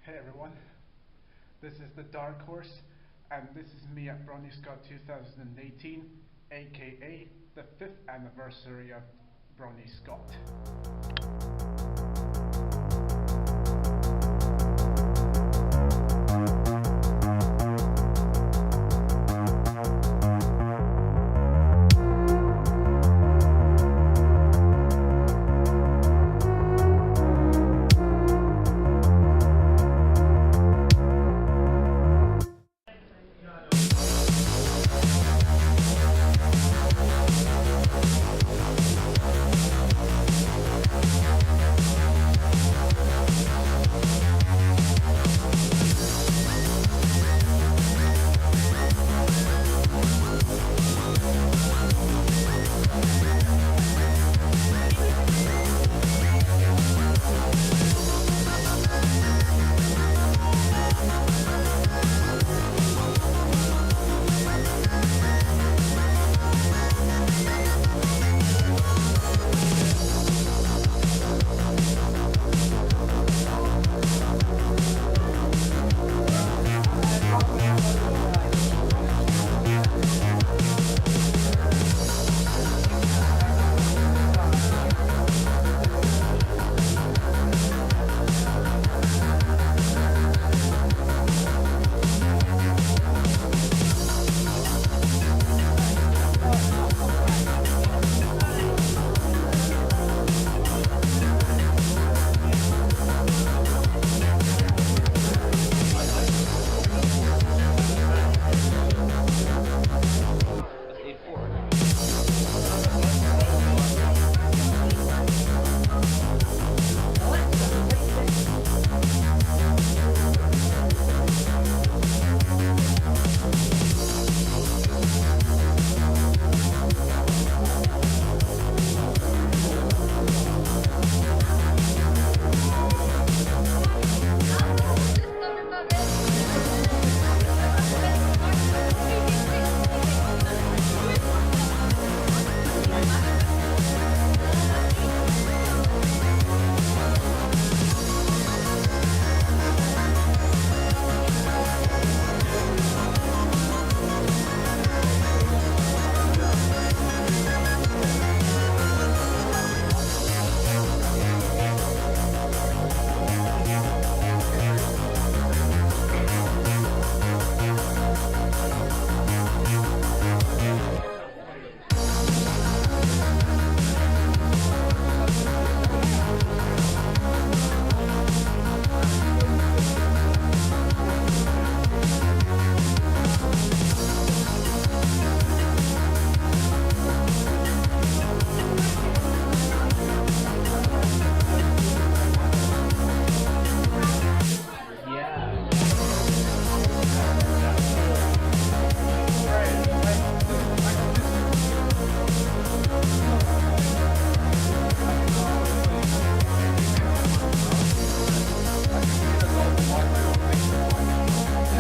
Hey everyone, this is the Dark Horse, and this is me at BronyScot 2018, aka the 5th anniversary of BronyScot.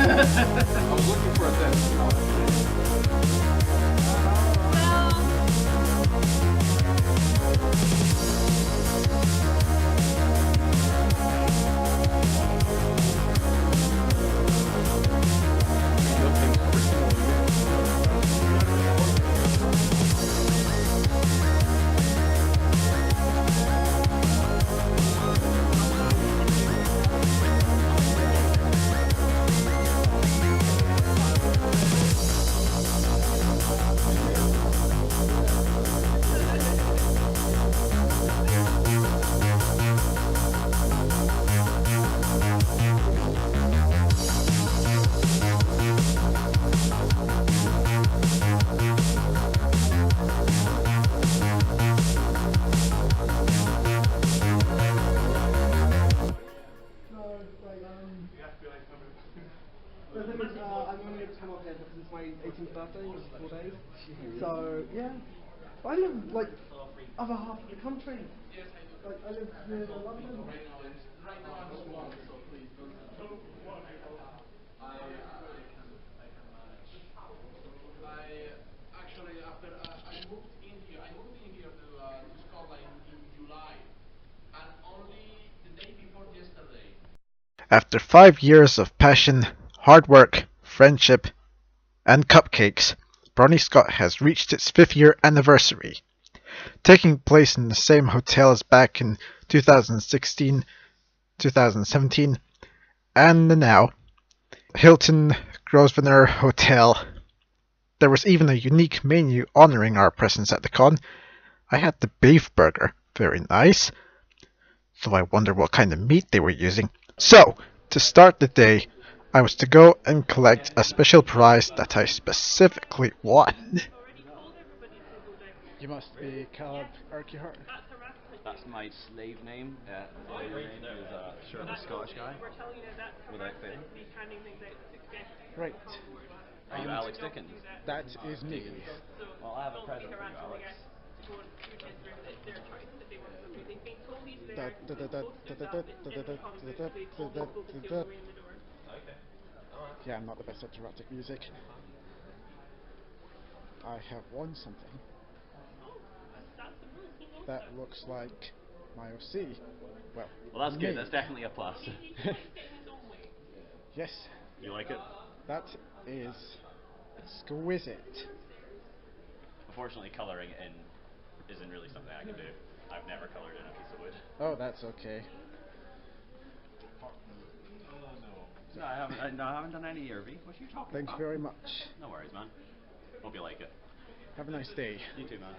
I was looking for a The thing is, I'm only able to come up here because it's my 18th birthday in 4 days. So, yeah. I live, like, other half of the country. Like, I live near London. Right now I'm small, so please don't. I can manage. I actually after I moved in here. I moved in here to Scotland in July, and only the day before yesterday. After 5 years of passion, hard work, friendship, and cupcakes, BronyScot has reached its 5th year anniversary. Taking place in the same hotel as back in 2016, 2017, and the now, Hilton Grosvenor Hotel. There was even a unique menu honoring our presence at the con. I had the beef burger, very nice. So I wonder what kind of meat they were using. So, to start the day, I was to go and collect a special prize that I specifically won. You must be Caleb Urquhart. That's my slave name. My name is a shirtless Scottish guy without fame. Right. Are you Alex Dickens? That is me. Well, I have a present for you, Alex. Yeah, I'm not the best at dramatic music. I have won something. That looks like my OC. Well, Well, that's me. good. That's definitely a plus. Yes. You like it? That is exquisite. Unfortunately, colouring in isn't really something I can do. I've never coloured in a piece of wood. Oh, that's okay. No, I haven't done any ERV. What are you talking Thanks about? very much. No worries, man. Hope you like it. Have a nice day. You too, man.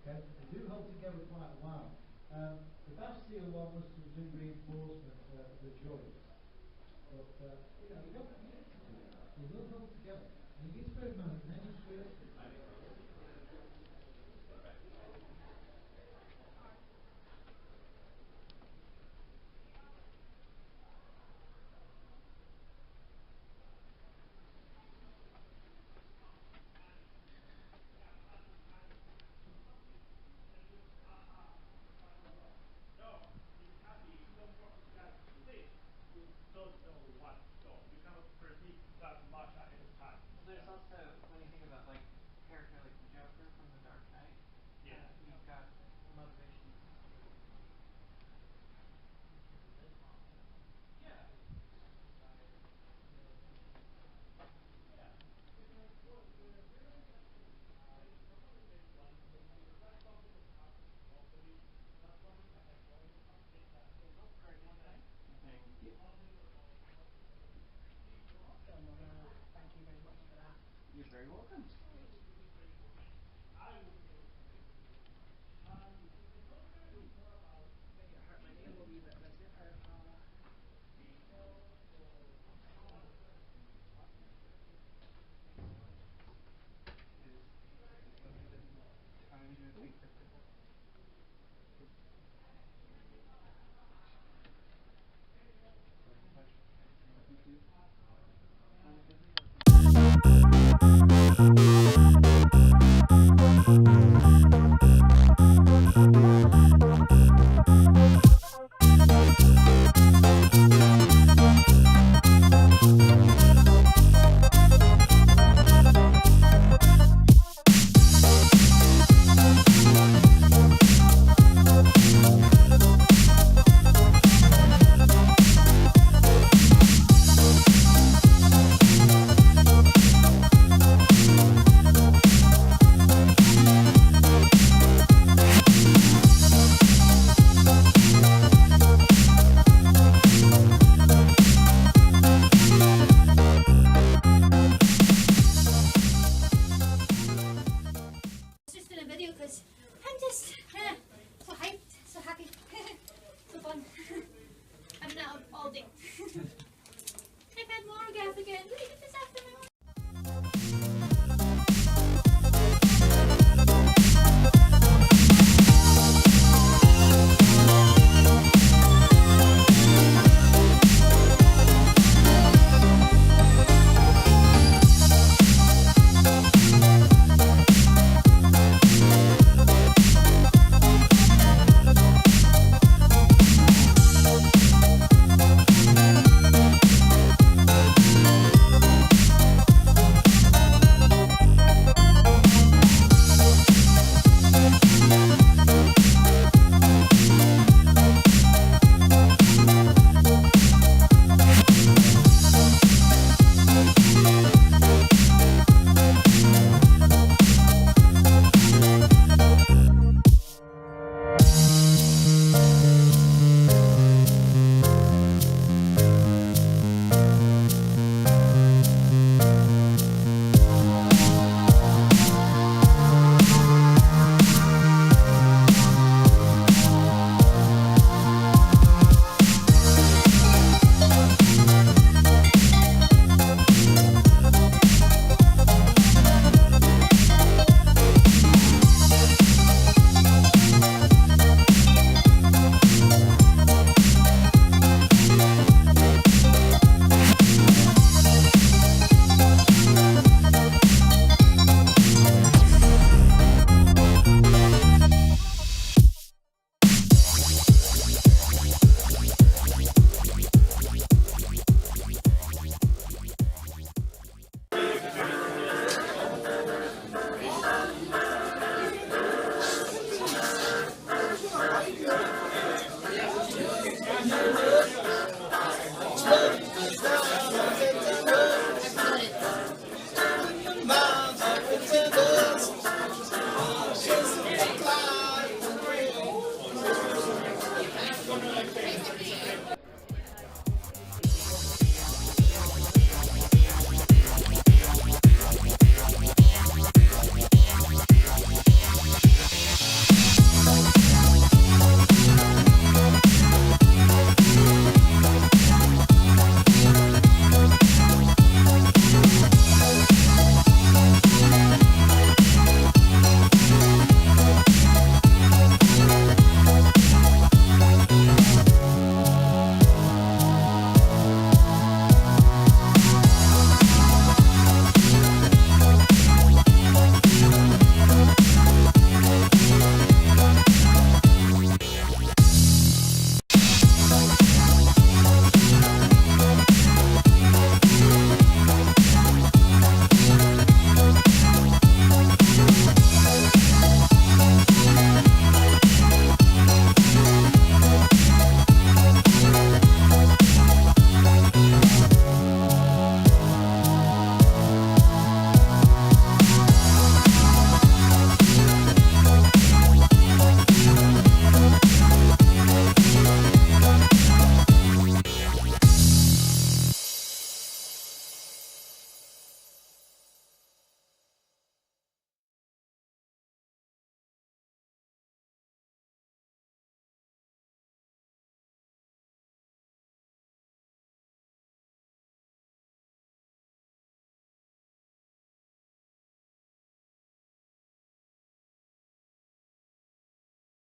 Okay, they do hold together quite well. The best seal one was to do reinforcement of the joints, but you know, you don't need to do that. They will hold together, and you need to bear in mind that many seals. There's also, when you think about like a character like the Joker from The Dark Knight, you've got motivation. You're very welcome.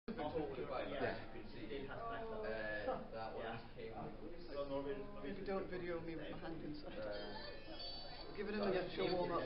Yeah. Maybe don't video me with my hand inside. Give it a minute, she'll warm up.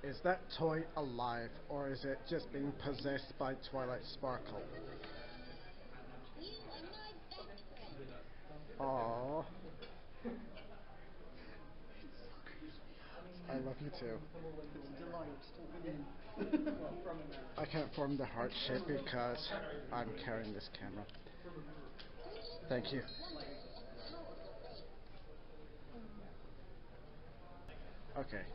Is that toy alive, or is it just being possessed by Twilight Sparkle? Aww. I love you too. I can't form the heart shape because I'm carrying this camera. Thank you. Okay.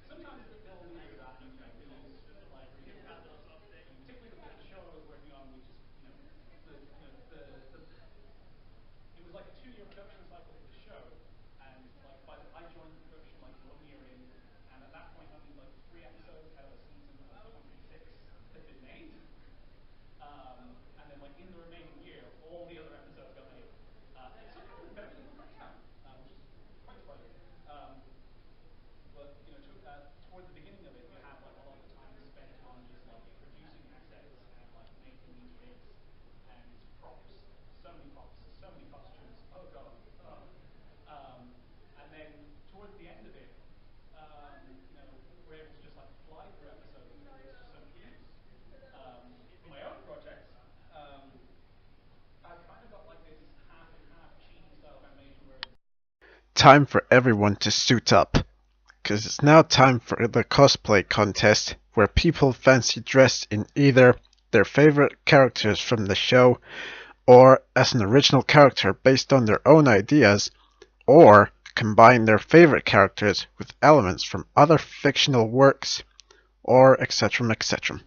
Sometimes they'll need to do that, and we use the library. Particularly the show I was working on, we just it was like a 2-year production cycle for the show, and I joined the production 1 year in, and at that point only 3 episodes out of a season of 26 had been made, and then in the remaining year, all the other episodes got made. Sometimes with very little press time, which is quite surprising. But toward the beginning of it, you have a lot of time spent on just producing assets and making these rigs and props. So many props, so many costumes. Oh god. Oh. And then towards the end of it, we're able to just fly through episodes because there's just so much to use. For my own projects, I've kind of got this half and half cheesy style of animation where Time for everyone to suit up, because it's now time for the cosplay contest where people fancy dressed in either their favorite characters from the show, or as an original character based on their own ideas, or combine their favorite characters with elements from other fictional works, or etc. etc.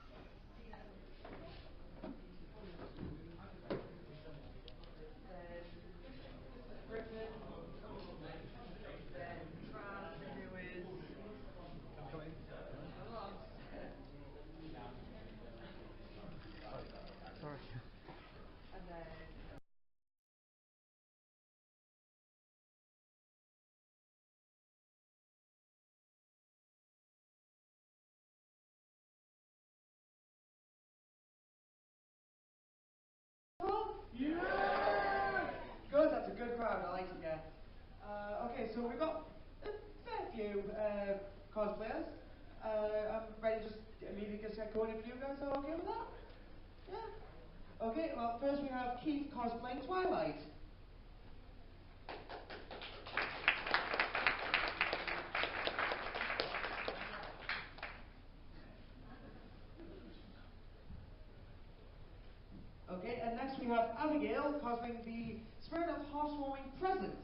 Yeah! Good, that's a good crowd, I like it, yeah. Okay, so we've got a fair few cosplayers. I'm ready to just immediately get going if you guys are okay with that? Yeah? Okay, well, first we have Keith cosplaying Twilight. Okay, and next we have Abigail cosplaying the Spirit of Heartwarming Presence.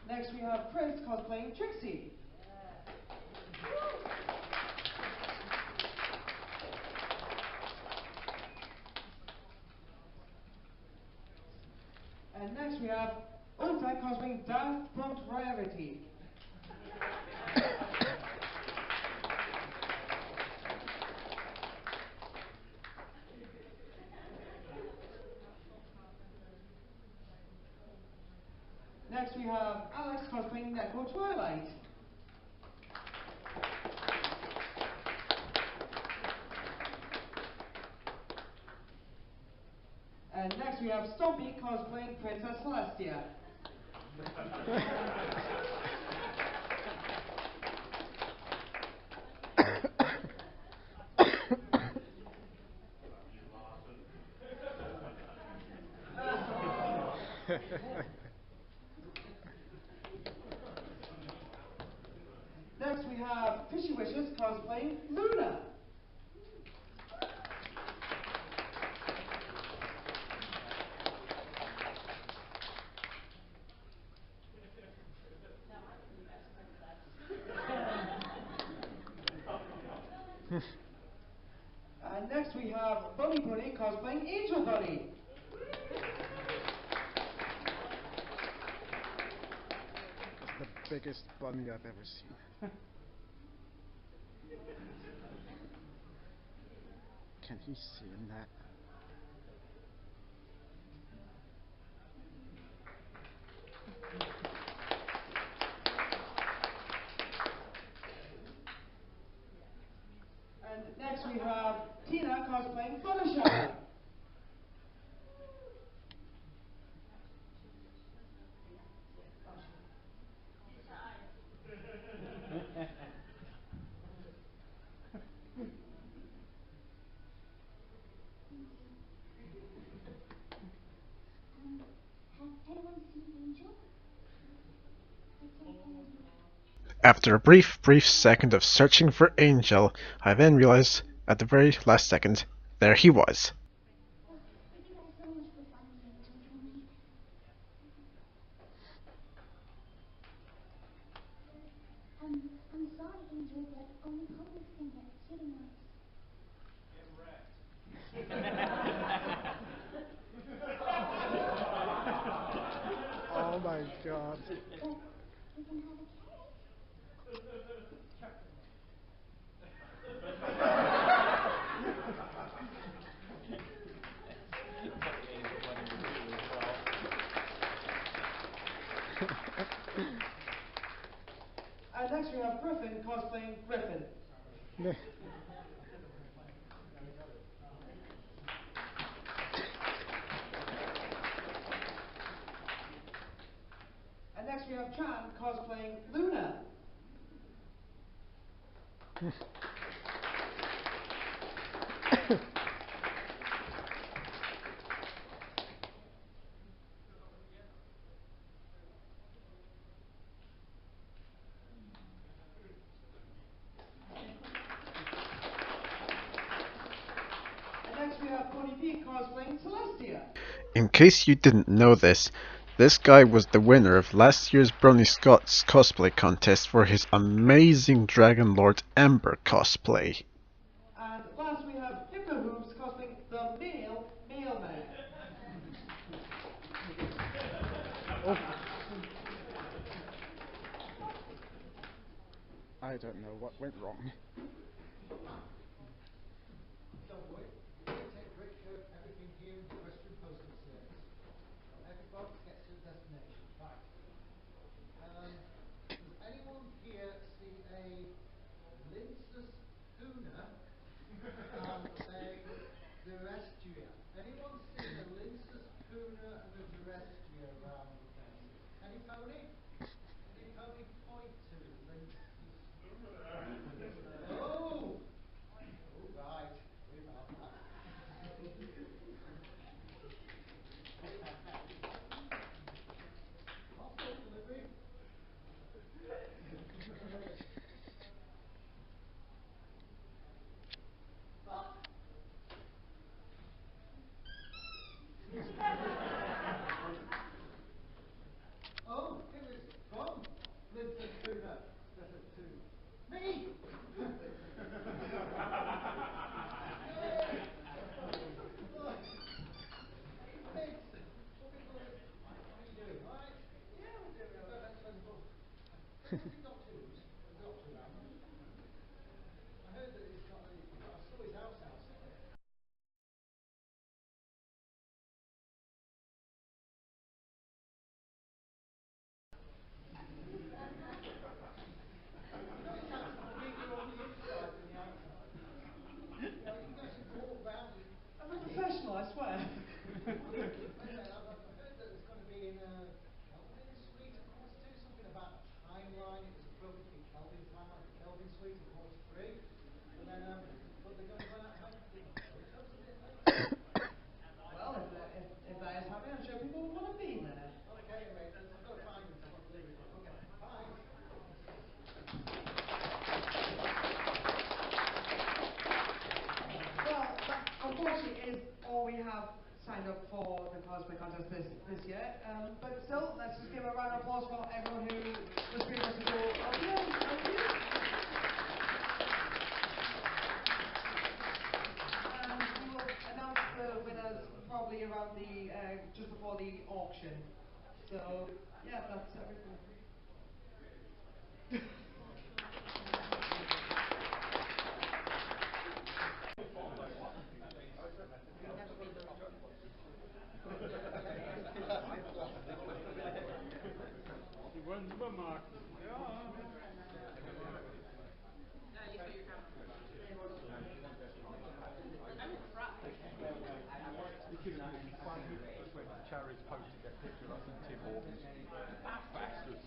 Next we have Chris cosplaying Trixie. And next we have Ulta cosplaying Daft Punk Rarity. Next we have Alex cosplaying Neko Twilight. And next we have Stompy cosplaying Princess Celestia. Next we have Fishy Wishes cosplaying Luna. And next we have Bunny Bunny cosplaying Angel Bunny. The biggest bunny I've ever seen. Can he see in that? And next we have Tina cosplaying Fluttershy. Has anyone seen Angel? After a brief second of searching for Angel, I then realized at the very last second, there he was. Thank you guys so much for finding Angel for me. I'm sorry, Angel, but only publics can get kitty marks. Oh my god. But we can have a cake. And next we have Griffin cosplaying Griffin. And next we have Chan cosplaying Luna. And next we have Pony P cosplaying Celestia. In case you didn't know this guy was the winner of last year's BronyScot's cosplay contest for his amazing Dragon Lord Ember cosplay. And last we have Hypno Hoops cosplaying the mailman. I don't know what went wrong. Don't worry, we take great care of everything here in the Equestrian Postal Service. So every box gets to the destination. Right. Does anyone here see a Linsus Huna and a Durestia? Anyone see a Linsus Huna and a Durestia around the place? Any pony? Any pony point to Linsus? Oh! Oh, right. Sorry about that. Parcel delivery. Oh, it was from Linton Tuna. To me! Yay! Look. Thanks. What we call it? How are you doing? Alright? Yeah, we're doing okay. Excellent. Have you got twos? The doctor around? I heard that he's got I saw his house outside. sweet and what's free. And then, but they're going to run out of money. Well, if that is happening, I'm sure people will want to be there. Okay, mate, I've got to find them. So I'll leave it. Okay, bye. Well, that unfortunately is all we have signed up for the cosplay contest this year. But still, let's just give a round of applause for everyone who was able to go up here. Thank you. And we will announce the winners probably around the just before the auction. So yeah, that's everything. Charity's post to get pictures of us and Tim Hortons. Bastards.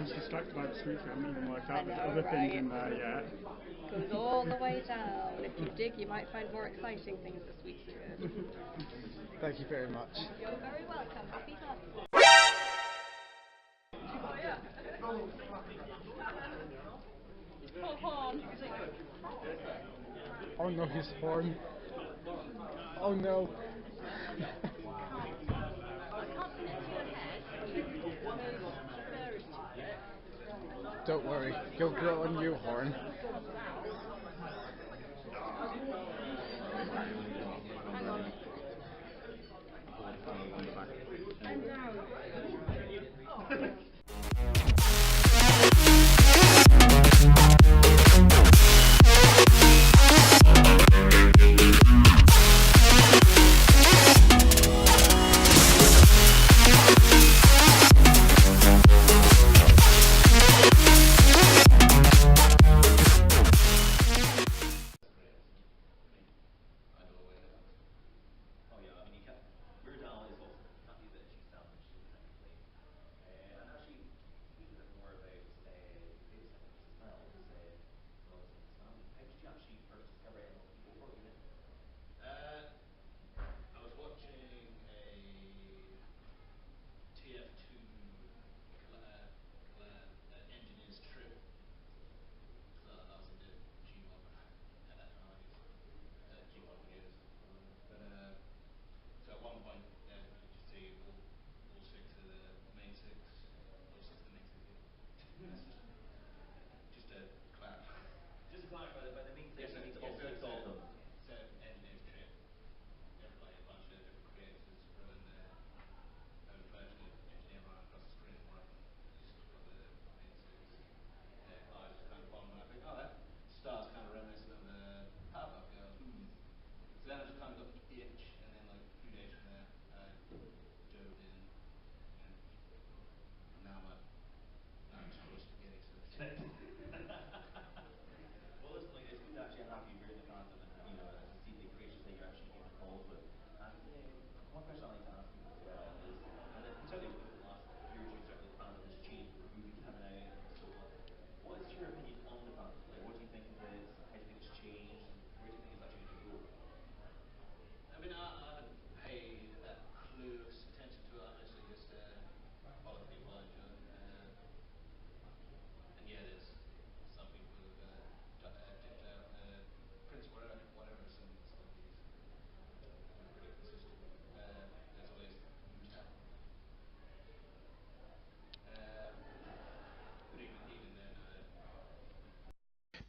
Distracted by the sweet, I haven't even worked out there's other things in there yet. Goes all the way down. If you dig, you might find more exciting things this week. Thank you very much. You're very welcome. Happy hunts. Oh, horn. Oh no, his horn. Oh no. Don't worry, you'll grow a new horn.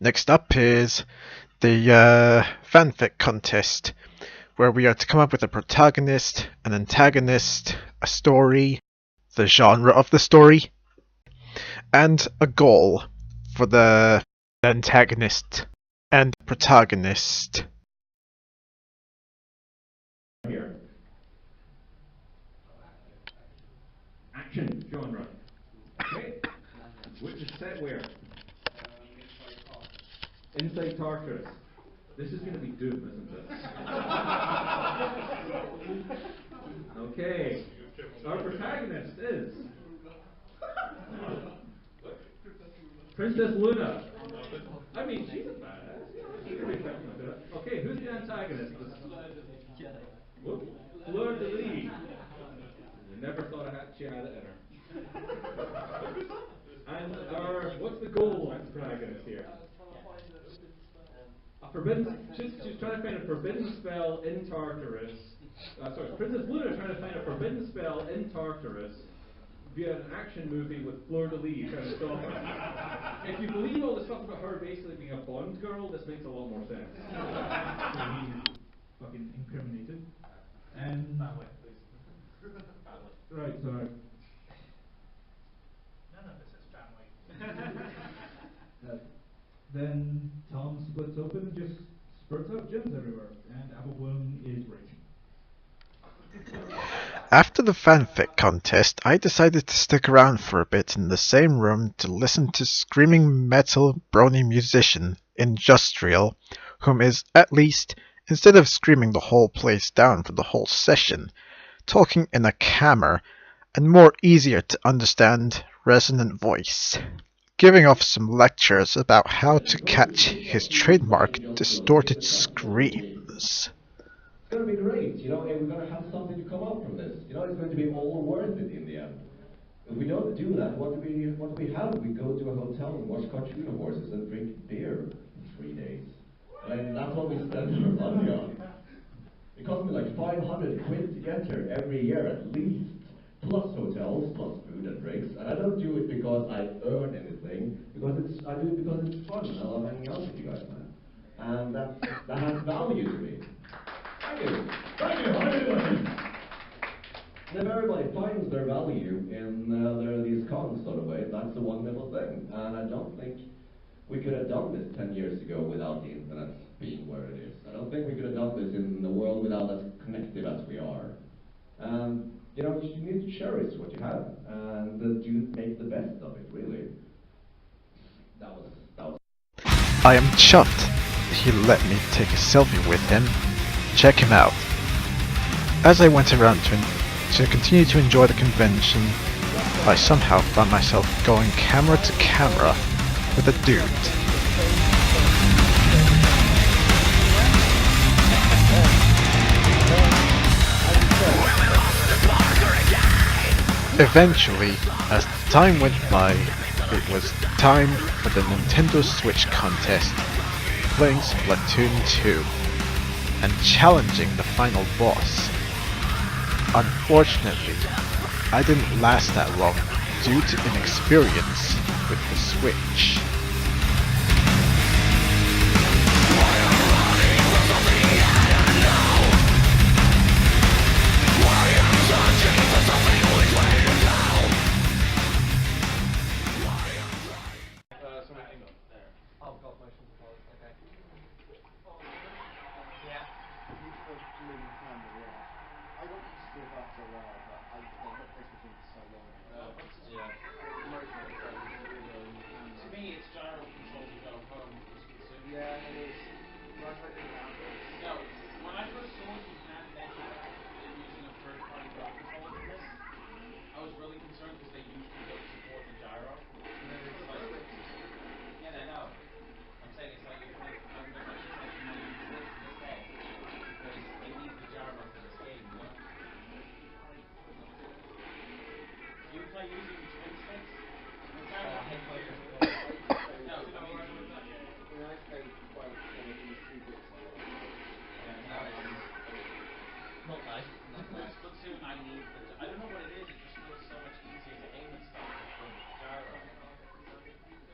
Next up is the fanfic contest, where we are to come up with a protagonist, an antagonist, a story, the genre of the story, and a goal for the antagonist and protagonist. Here. Action genre. Okay. Which is set where? Inside Tartarus. This is going to be doom, isn't it? Okay. Our protagonist is Princess Luna. I mean, she's a badass. She can be something like that. Okay, who's the antagonist? Whoop. Fleur de Lis. I never thought I had Chad in her. And what's the goal of the protagonist here? A forbidden. She's trying to find a forbidden spell in Tartarus. Sorry, Princess Luna trying to find a forbidden spell in Tartarus via an action movie with Fleur de Lis trying to stop her. If you believe all the stuff about her basically being a Bond girl, this makes a lot more sense. So he's fucking incriminated. Family, please. Family. Right, sorry. None of this is family. Then Tom splits open and just spurts out gems everywhere, and Apple Bloom is rich. After the fanfic contest, I decided to stick around for a bit in the same room to listen to screaming metal brony musician Industrial, whom is, at least, instead of screaming the whole place down for the whole session, talking in a calmer and more easier to understand resonant voice, giving off some lectures about how to catch his trademark distorted screams. It's going to be great, you know, and we're going to have something to come out from this. You know, it's going to be all worth it in the end. If we don't do that, what do we have? We go to a hotel and watch cartoon horses and drink beer for 3 days. I mean, that's what we spend our money on. It costs me like 500 quid to get here every year at least, plus hotels, plus food and drinks. And I don't do it because I earn anything, because I do it because it's fun and I love hanging out with you guys, man. And that has value to me. Thank you. Thank you. And if everybody finds their value in these cons sort of way, that's a wonderful thing. And I don't think we could have done this 10 years ago without the internet being where it is. I don't think we could have done this in the world without as connected as we are. And you know, you need to cherish what you have and make the best of it, really. That was. I am chuffed he let me take a selfie with him. Check him out. As I went around to continue to enjoy the convention, I somehow found myself going camera to camera with a dude. Eventually, as time went by, it was time for the Nintendo Switch contest, playing Splatoon 2, and challenging the final boss. Unfortunately, I didn't last that long due to inexperience with the Switch.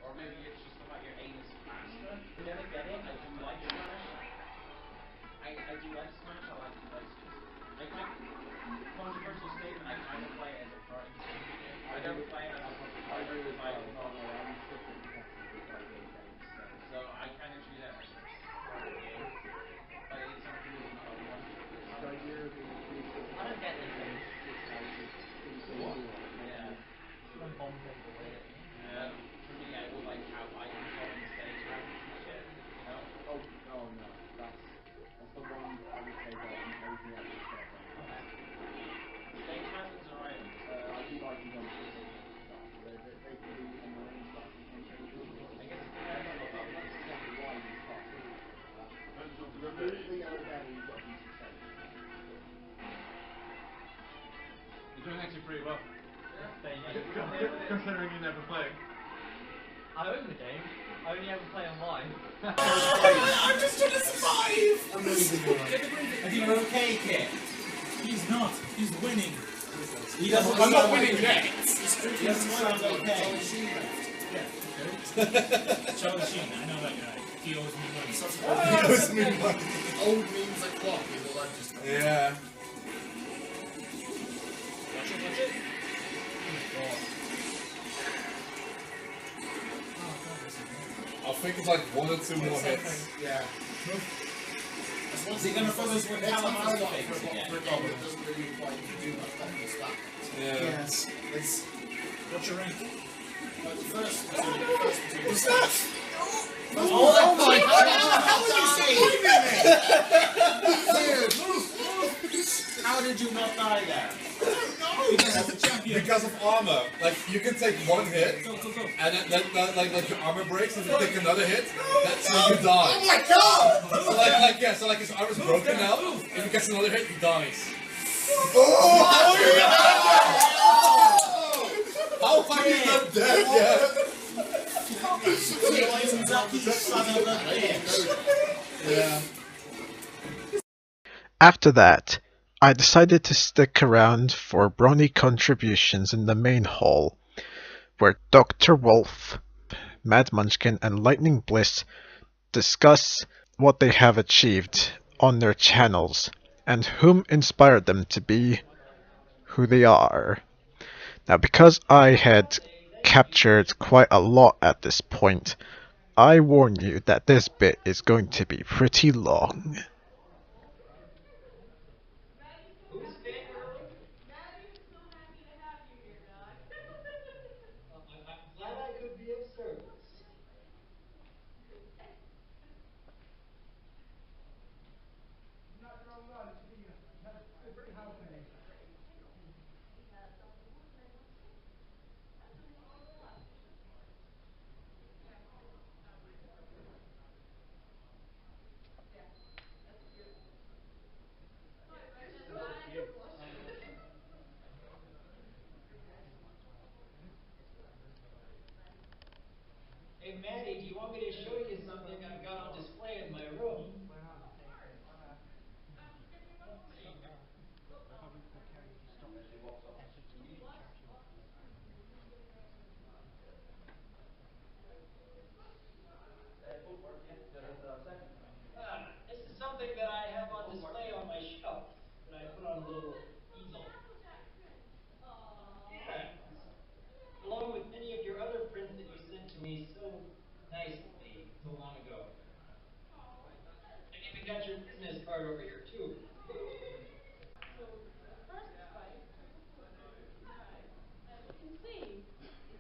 Or maybe it's just the fact your aim is faster. gonna get it. I do like Smash. I do like Smash. I like controversial statement. I kind of play it as a party game. I don't play it as a multiplayer because I not. So I kind of treat it as a party game, but it's a really fun one. I don't get this thing. Yeah. For me, I would like how I control the stage hands and shit. You know. Oh no, that's the one I would take out and everything else is fair. Stage hazards or items? I do like them on specific stuff. They can be annoying stuff sometimes. I guess it depends on That's the exactly why these stuff. Remove the yellow bell and you've got a decent stage. You're doing actually pretty well. Considering you never play. I own the game. I only ever play online. I'm just trying to survive! Are you okay, kid? He's not. He's winning. I'm not winning yet. He doesn't sound okay. Charlie Sheen, I know that guy. He owes me money. He owes me money. Old memes like clock is all that just. Yeah. That's it. I think it's like 1 or 2 more hits. Yeah. Is he gonna follow us with California fakes again? It doesn't really quite do much better than that. Yeah. Yes. It's. What's your rank? The first two. What's that? Oh my God! Dude, how did you not die there? Because of armor. Like, you can take 1 hit, and then like your armor breaks, and if you take another hit, that's when you die. Oh my God! So his armor's broken now, if he gets another hit, he dies. Oh How are you not dead yet? Yeah. After that, I decided to stick around for Brony contributions in the main hall, where Dr. Wolf, Mad Munchkin, and Lightning Bliss discuss what they have achieved on their channels and whom inspired them to be who they are. Now, because I had captured quite a lot at this point, I warn you that this bit is going to be pretty long. I'm glad I could be of service. Hey Maddie, do you want me to show you something I've got on display in my room? This is something that I have on display on my shelf that I put on a little easel. Yeah. Along with many of your other prints that you sent to me so nicely so long ago. I even got your business card over here too. So the first spike, as you can see,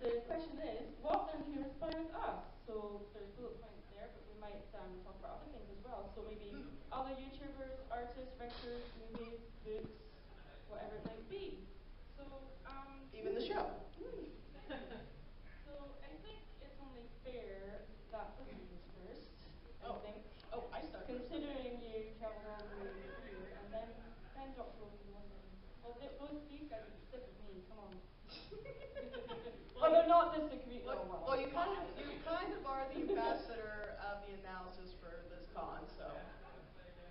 the question is, what and who inspires us? So there's bullet points there, but we might talk about other things as well. So maybe other YouTubers, artists, writers, movies, books, whatever it might be. So even the show. So I think it's only fair that Hilton goes first. I think. Oh, I start. Considering you travelled all the way here, and then Dr. Wolf in London. Well, these guys would stick with me. Come on. Well, they're not disagree. Well, you kind of are the ambassador of the analysis for this con, so.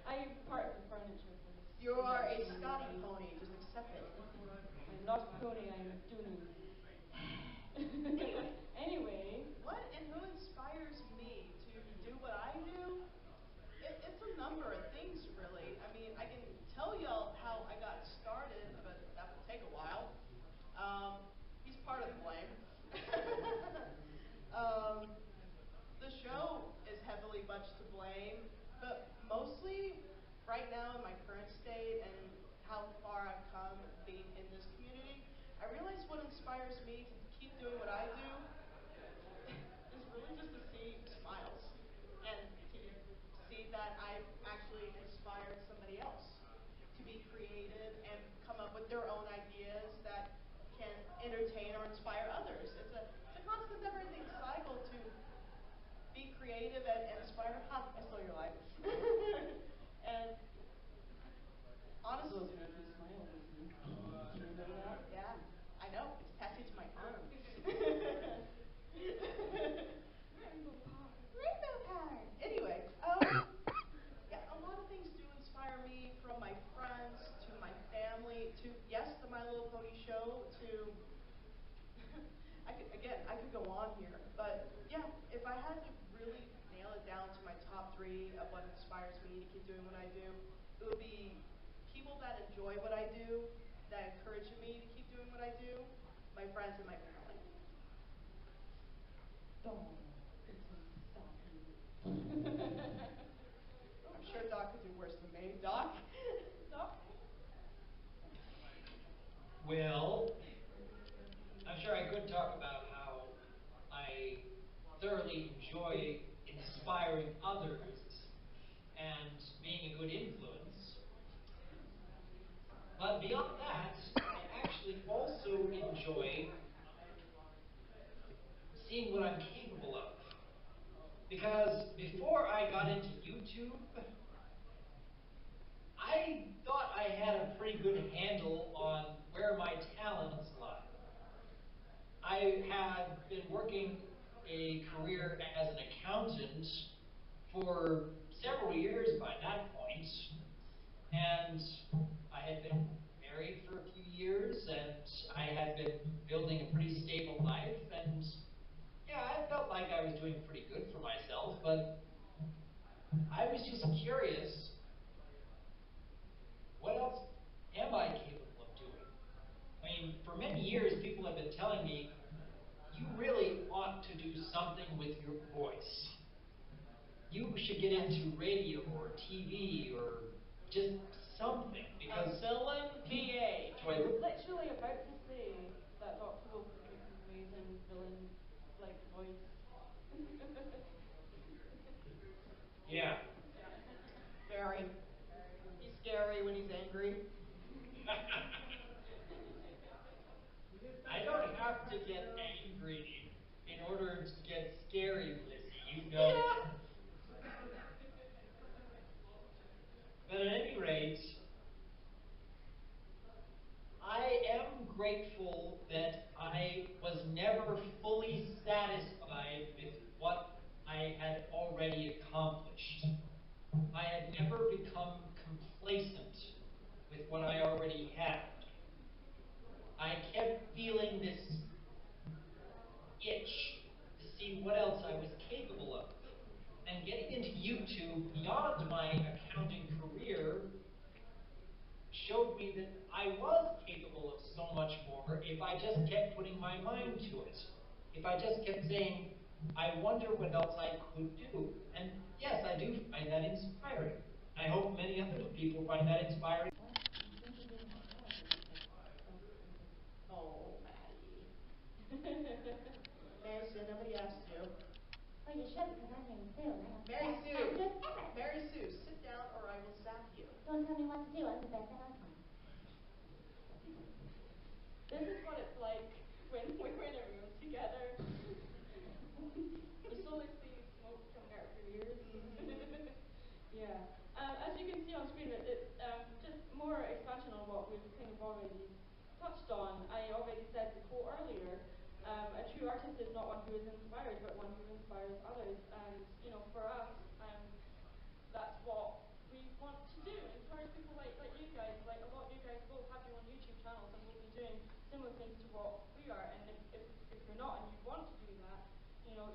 I'm part of the furniture for this. You are a Scotty pony. Just accept it. I'm not a pony. I'm a Dooney. Anyway. What and who inspires me to do what what I do, it's a number of things, really. I mean, I can tell y'all how I got started, but that would take a while. He's part of the blame. The show is heavily much to blame, but mostly right now in my current state and how far I've come being in this community, I realize what inspires me to keep doing what I do is really just to see smiles and to see that I've actually inspired somebody else to be creative and come up with their own ideas that can entertain or inspire others. It's a constant never-ending cycle to be creative and inspire. Ha, I stole your life. And honestly, do you know that? Yeah, I know. It's tattooed to my arm. Rainbow power. Anyway, yeah, a lot of things do inspire me, from my friends to my family to, yes, the My Little Pony show to I could go on here, but yeah, if I had to really nail it down to my top 3 of what inspires me to keep doing what I do, it would be people that enjoy what I do, that encourage me to keep doing what I do, my friends and my family. Oh, it's so I'm sure Doc could do worse than me. Doc? Doc? Well, I'm sure I could talk about how I thoroughly enjoy inspiring others and being a good influence. But beyond that, I actually also enjoy seeing what I'm capable of. Because before I got into YouTube, I thought I had a pretty good handle on where my talents lie. I had been working a career as an accountant for several years by that point, and I had been married for a few years, and I had been building a pretty stable life, and yeah, I felt like I was doing pretty good for myself, but I was just curious, what else am I capable of doing? I mean, for many years, people have been telling me, you really ought to do something with your voice. You should get into radio or TV or just something, because a villain VA. I was literally about to say that Doctor Wolf would make an amazing villain-like voice. Yeah. Very. He's scary when he's angry. I don't have to get angry in order to get scary, Lizzie. You know. Yeah. But at any rate, I am grateful that I was never fully satisfied with what I had already accomplished. I had never become complacent with what I already had. I kept feeling this itch to see what else I was capable of. And getting into YouTube beyond my accounting career showed me that I was capable of so much more if I just kept putting my mind to it. If I just kept saying, I wonder what else I could do. And yes, I do find that inspiring. I hope many other people find that inspiring. Oh, Maddie. Mary Sue, nobody asked you. Oh, you should, because I'm Mary Sue. And I'm Mary the best Sue. actress ever. Mary Sue, sit down or I will zap you. Don't tell me what to do. I'm the best at icon. This is what it's like when we're in a room together. We slowly see smoke coming out of your ears. Yeah. As you can see on screen, it's just more expansion on what we've kind of already touched on. I already said the quote earlier. A true artist is not one who is inspired, but one who inspires others. And you know, for us, that's what we want to do. Encourage people like you guys. Like a lot of you guys will have your own YouTube channels and will be doing similar things to what we are. And if you're not and you want to do that, you know,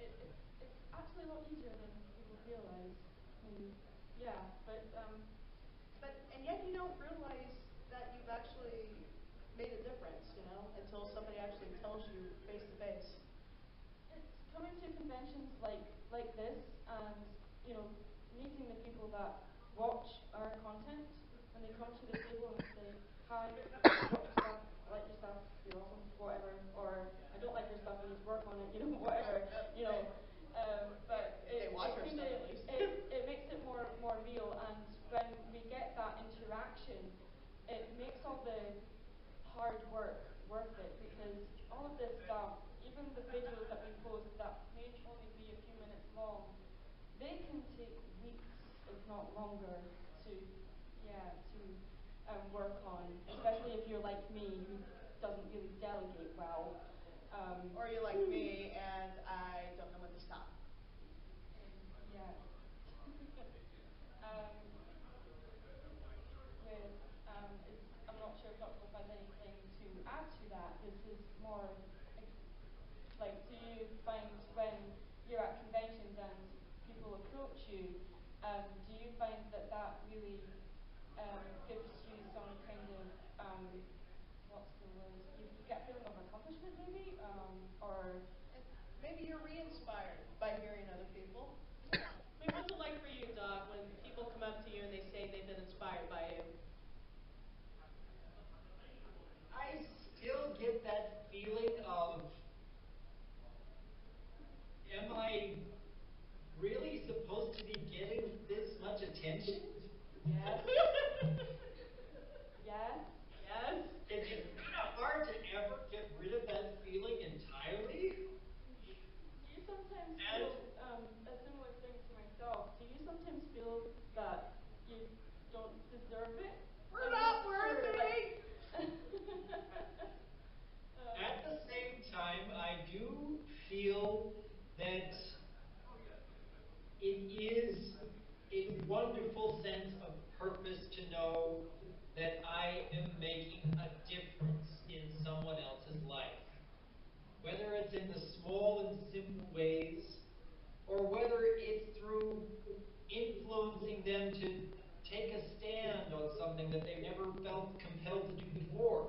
it's actually a lot easier than people realize. Yeah, and yet you don't realize that you've actually made a difference, you know, until somebody actually tells you face to face. it's coming to conventions like this, and you know, meeting the people that watch our content, and they come to the table and say, "Hi, I watch your stuff. I like your stuff. You're awesome. Whatever." Or, "I don't like your stuff. I need to work on it." You know, whatever. You know. But They watch our kinda, stuff at least. it makes it more real, and when we get that interaction, it makes all the hard work worth it, because all of this stuff, even the videos that we post that may only be a few minutes long, they can take weeks, if not longer, to work on, especially if you're like me, who doesn't really delegate well. Or you're like me and I don't know when to stop. Yeah. I'm not sure if Dr. Wolf has anything to add to that. This is more like, do you find when you're at conventions and people approach you, do you find that really gives you some kind of, what's the word? You get a feeling of accomplishment, maybe? Or maybe you're re-inspired by hearing other people. Yeah. I mean, what's it like for you, Doc, when people come up to you and they say they've been inspired by you? I still get that feeling of, am I really supposed to be getting this much attention? Yes. Yes. Yes. It's kind of hard to ever get rid of that feeling entirely. Do you sometimes feel a similar thing to myself? Do you sometimes feel that you don't deserve it? We're not worthy! At the same time, I do feel that it is a wonderful sense of purpose to know that I am making a difference in someone else's life. Whether it's in the small and simple ways, or whether it's through influencing them to take a stand on something that they've never felt compelled to do before.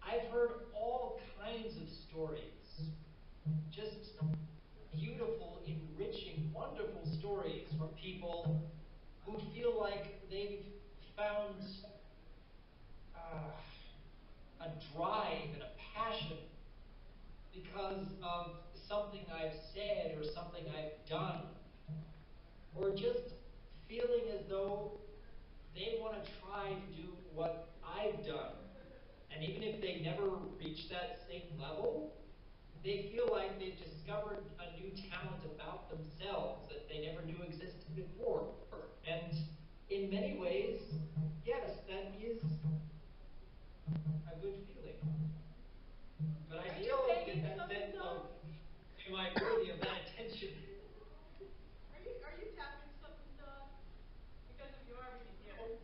I've heard all kinds of stories, just beautiful, enriching, wonderful stories from people who feel like they've found a drive and a passion because of something I've said or something I've done, or just feeling as though they want to try to do what I've done. And even if they never reach that same level, they feel like they've discovered a new talent about themselves that they never knew existed before. And in many ways, yes, that is a good feeling. But I still get that sense of, am I worthy of that attention? Are you tapping something, Doc? Because of your behavior.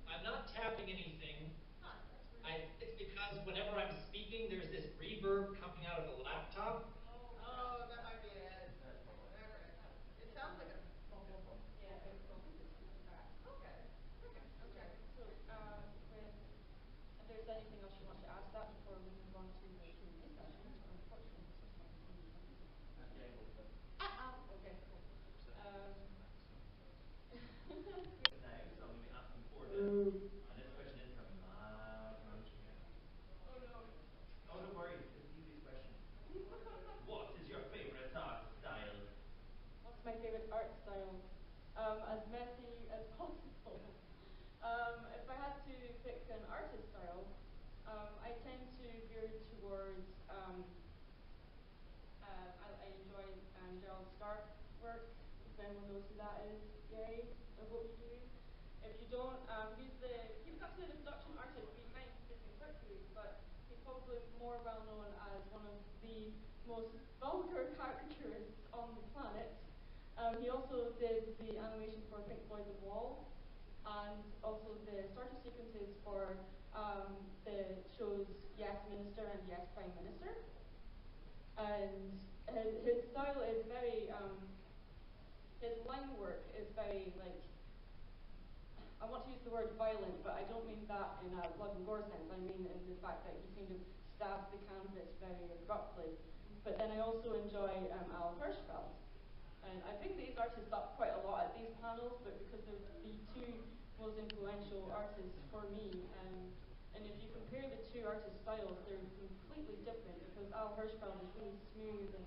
I'm not tapping anything. Huh, that's weird. It's because whenever I'm speaking, there's this reverb coming out of the laptop. Oh, that might be it. Okay. It sounds like a bump, bump, bump. Yeah, it's probably just feedback. Okay. Okay. So, if there's anything else you want to add to that before we move on to the Q&A session, unfortunately, this is not the Okay, cool. Now, so I'm going to be asking four bits. And this question is from Oh no. Oh, don't worry, it's the easiest question. What is your favorite art style? What's my favorite art style? As messy as possible. If I had to pick an artist style, I tend to veer towards, I enjoy Gerald Stark work. If anyone knows who that is, yay, I hope you do. If you don't, he's actually the production artist behind Disney Hercules, but he's probably more well known as one of the most vulgar caricaturists on the planet. He also did the animation for Pink Floyd The Wall, and also the starter sequences for the shows Yes Minister and Yes Prime Minister. And his style is very, his line work is very, like, I want to use the word violent, but I don't mean that in a blood and gore sense. I mean in the fact that he kind of stabs the canvas very abruptly. But then I also enjoy Al Hirschfeld. And I bring these artists up quite a lot at these panels, but because they're the two most influential artists for me. And if you compare the two artist styles, they're completely different because Al Hirschfeld is really smooth and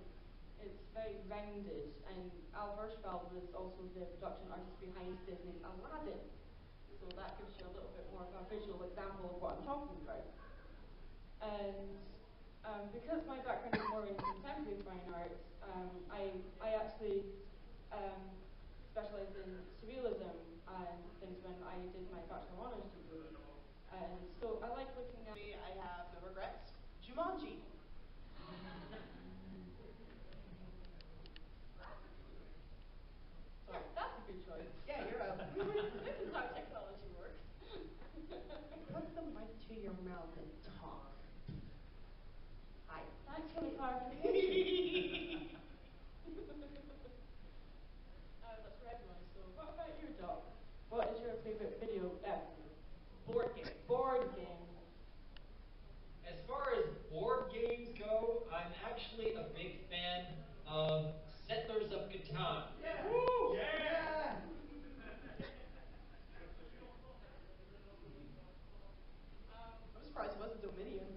it's very rounded. And Al Hirschfeld was also the production artist behind Disney's Aladdin. So that gives you a little bit more of a visual example of what I'm talking about. And because my background is more in contemporary fine art, I actually specialised in surrealism and things when I did my Bachelor of Honours degree. And so I like looking at... I have no regrets. Jumanji. Yeah, that's a good choice. Yeah, you're up. This is how technology works. Put the mic to your mouth and talk. Hi. Thanks for the clarification. That's for everyone. So what about you, Doc? What is your favourite video? Board game. Board game. As far as board games go, I'm actually a big fan of Settlers of Catan. Yeah. Woo! Yeah. I'm surprised it wasn't Dominion.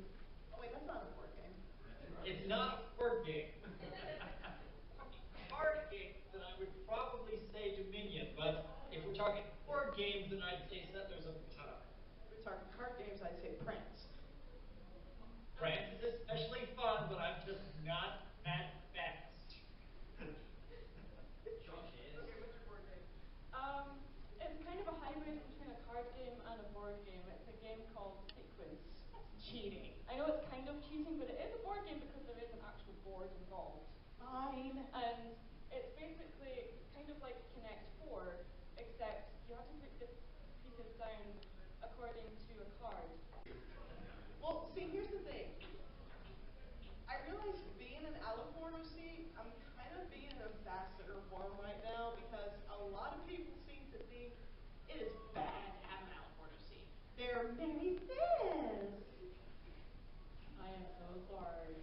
Oh wait, that's not a board game. It's not a board game. Card games, then I would probably say Dominion, but if we're talking board games, then I'd say Settlers of Catan. If we're talking card games, I'd say Prance. France is especially fun, but I'm just not that fast. Josh is. Okay, what's your board game? It's kind of a hybrid between a card game and a board game. It's a game called Sequence. Cheating. I know it's kind of cheating, but it is a board game because there is an actual board involved. Fine. And it's basically kind of like Connect 4, except you have to put the pieces down according to a card. Well, see, here's the thing. I realize being an Alicorn OC, I'm kind of being an ambassador for him right now because a lot of people seem to think it is bad to have an Alicorn OC. They're Mary Sis. I am so sorry.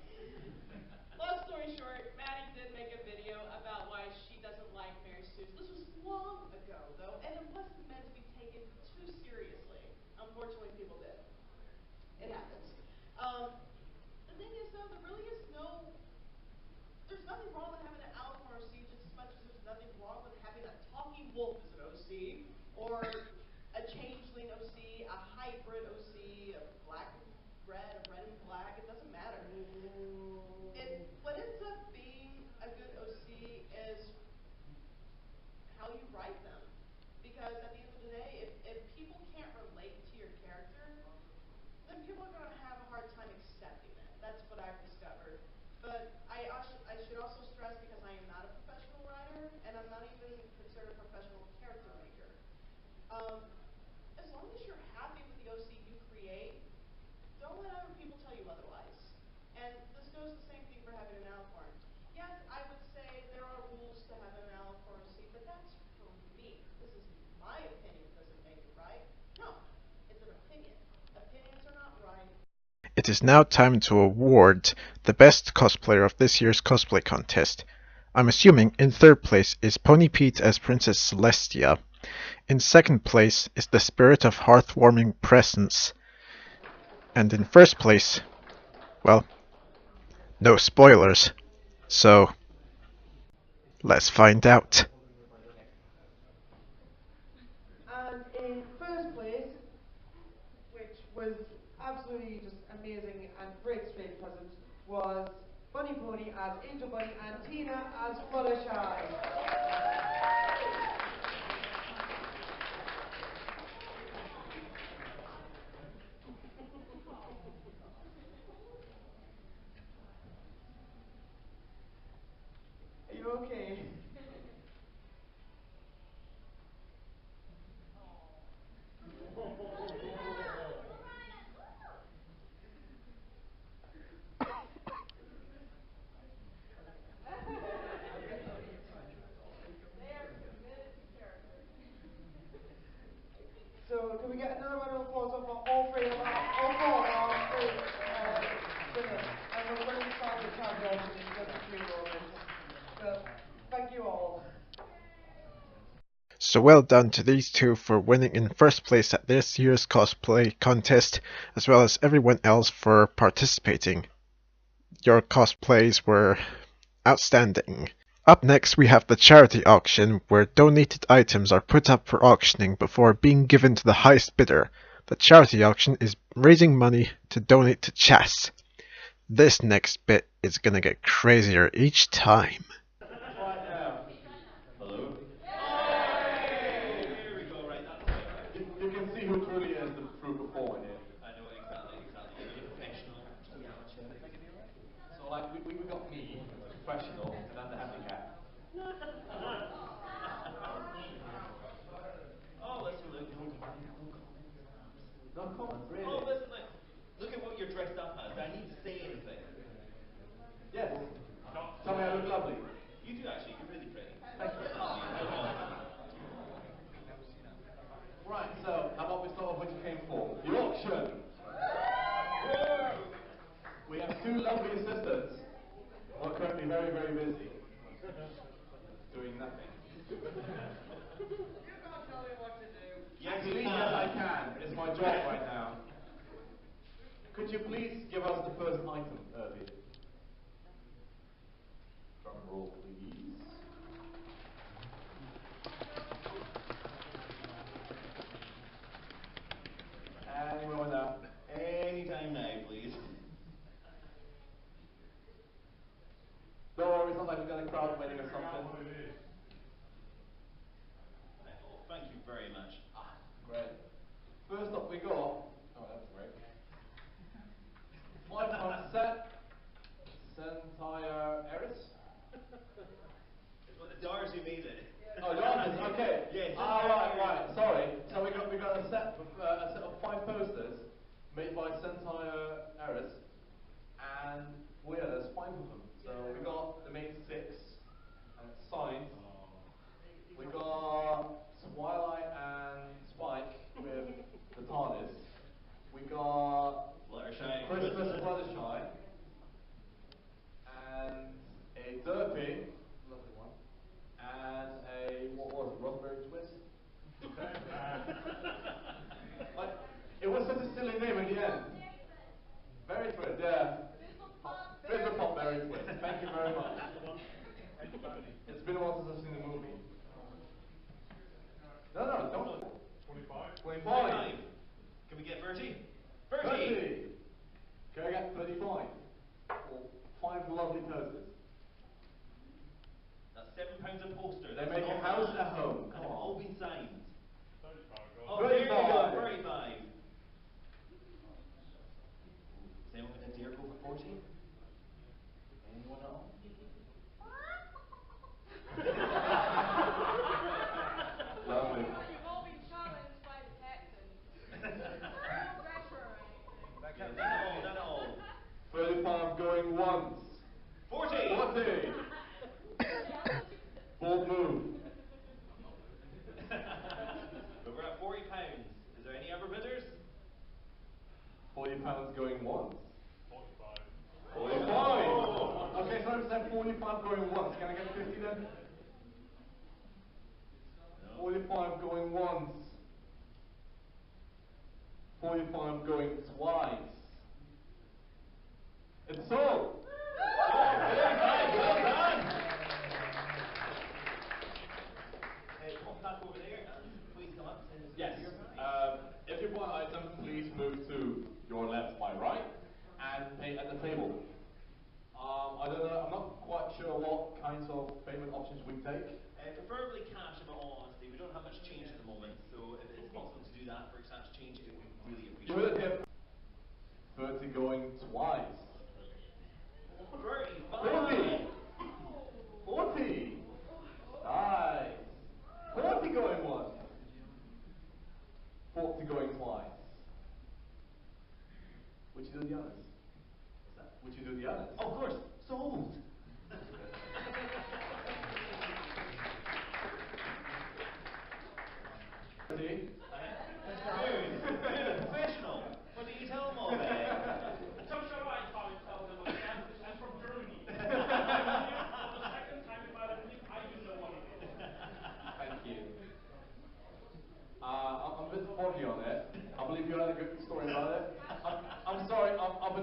Long story short, Maddie did make a video about why she doesn't like Mary Sue. This was long ago, though, and it wasn't meant to be taken too seriously. Unfortunately, people did. It happens. The thing is, though, there's nothing wrong with having an Alicorn OC just as much as there's nothing wrong with having a talking wolf as an OC, or a changeling OC, a hybrid OC, a black and red, a red and black. It doesn't matter. What ends up being a good OC is how you write them. Because at the end of the day, if people can't relate to your character, then people are going to have a hard time accepting it. That's what I've discovered. But I should also stress, because I am not a professional writer, and I'm not even considered a professional character maker. As long as you're happy with the OC you create, don't let other people tell you otherwise. And this goes the same thing for having an Alicorn. Yes, I would say there are rules to have an Alicorn OC, but that's for me. This is my opinion. Doesn't make it right. No, it's an opinion. Opinions are not right. It is now time to award the best cosplayer of this year's cosplay contest. I'm assuming in third place is Pony Pete as Princess Celestia. In second place is the Spirit of Hearthwarming Presence. And in first place, well, no spoilers. So, let's find out. And in first place, which was absolutely just amazing and great straight present, was Bunny Pony as Angel Bunny and Tina as Fluttershy. Are you okay? can we get another round of applause for all four of our three winners? And we're going to start the countdown in just a few moments. So, thank you all. So well done to these two for winning in first place at this year's cosplay contest, as well as everyone else for participating. Your cosplays were outstanding. Up next we have the charity auction, where donated items are put up for auctioning before being given to the highest bidder. The charity auction is raising money to donate to CHAS. This next bit is gonna get crazier each time. Hello? Here we go, right, that's right. You can see who truly is the true performer here. I know, exactly. You're professional. So, like, we got me, professional, and I'm the handicap. Oh, listen, look, no comments, really. Oh, listen, look at what you're dressed up as. Do I need to say anything? Yes. Tell me I look lovely. You do actually, you're really pretty. Thank you. Right, so how about we start off what you came for? The auction! We have two lovely assistants who are currently very, very busy. Doing nothing. You can't tell me what to do. Actually, yes, I can. It's my job right now. Could you please give us the first item, Irby? Drum roll, please. Anyone now? Anytime now, please. Don't worry, it's not like we've got a crowd waiting or something. Oh, thank you very much. Ah, great. First up we got, oh that's great, £5 set, Sentire Eris. It's the Darcy made it. Oh, Darcy, okay. Yes. Right, sorry. So we got a set of 5 posters made by Sentire Eris, and well, yeah, there's 5 of them. So we got the main 6, and it's signed. We got Twilight and Spike with the TARDIS. We got Fluttershy. Christmas Fluttershy. And a Derpy, lovely one. And a, what was it, Raspberry Twist? Like, it was such a silly name at the end. Berry Twist, yeah. Fizzle Pop Berry Twist. Thank you very much. It's been a while since I've seen the movie. No, don't. 25. Can we get 30? 30. Can I get 35? Or 5 lovely posters. That's £7 a poster. They make a house and a home. And they've all been signed. 35. Oh, there you go, 35. Does anyone dare go for 40? Anyone else? Lovely. You've all been challenged by the Texans. No pressure or anything. No. 35 going once. 40. Bold move. But we're at £40. Is there any other bidders? £40 going once. 45. Oh. Okay, so I said 45 going once. Can I get 50 then? No. 45 going once. 45 going twice. It's sold! Well done! Hey, pop back over there and please come up. Yes. If you buy an item, please move to your left, my right, and pay at the table. I don't know, I'm not quite sure what kinds of payment options we take. Preferably cash, in all honesty. We don't have much change at the moment, so if it's possible to do that for exchange change, it would be really appreciated. 30 going twice. 35. 40. Nice. 40 going once. 40 going twice. Would you do the others? What's that? Would you do the others? Oh, of course. Sold.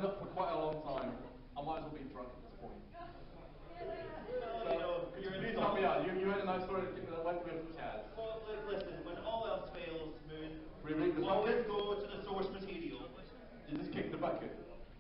turned up for quite a long time. I might as well be drunk at this point. So, you tell me out. You had a nice story that went with Chaz. Well, listen, when all else fails, Moon, Reread the always bucket? go to the source material. You just kick the bucket.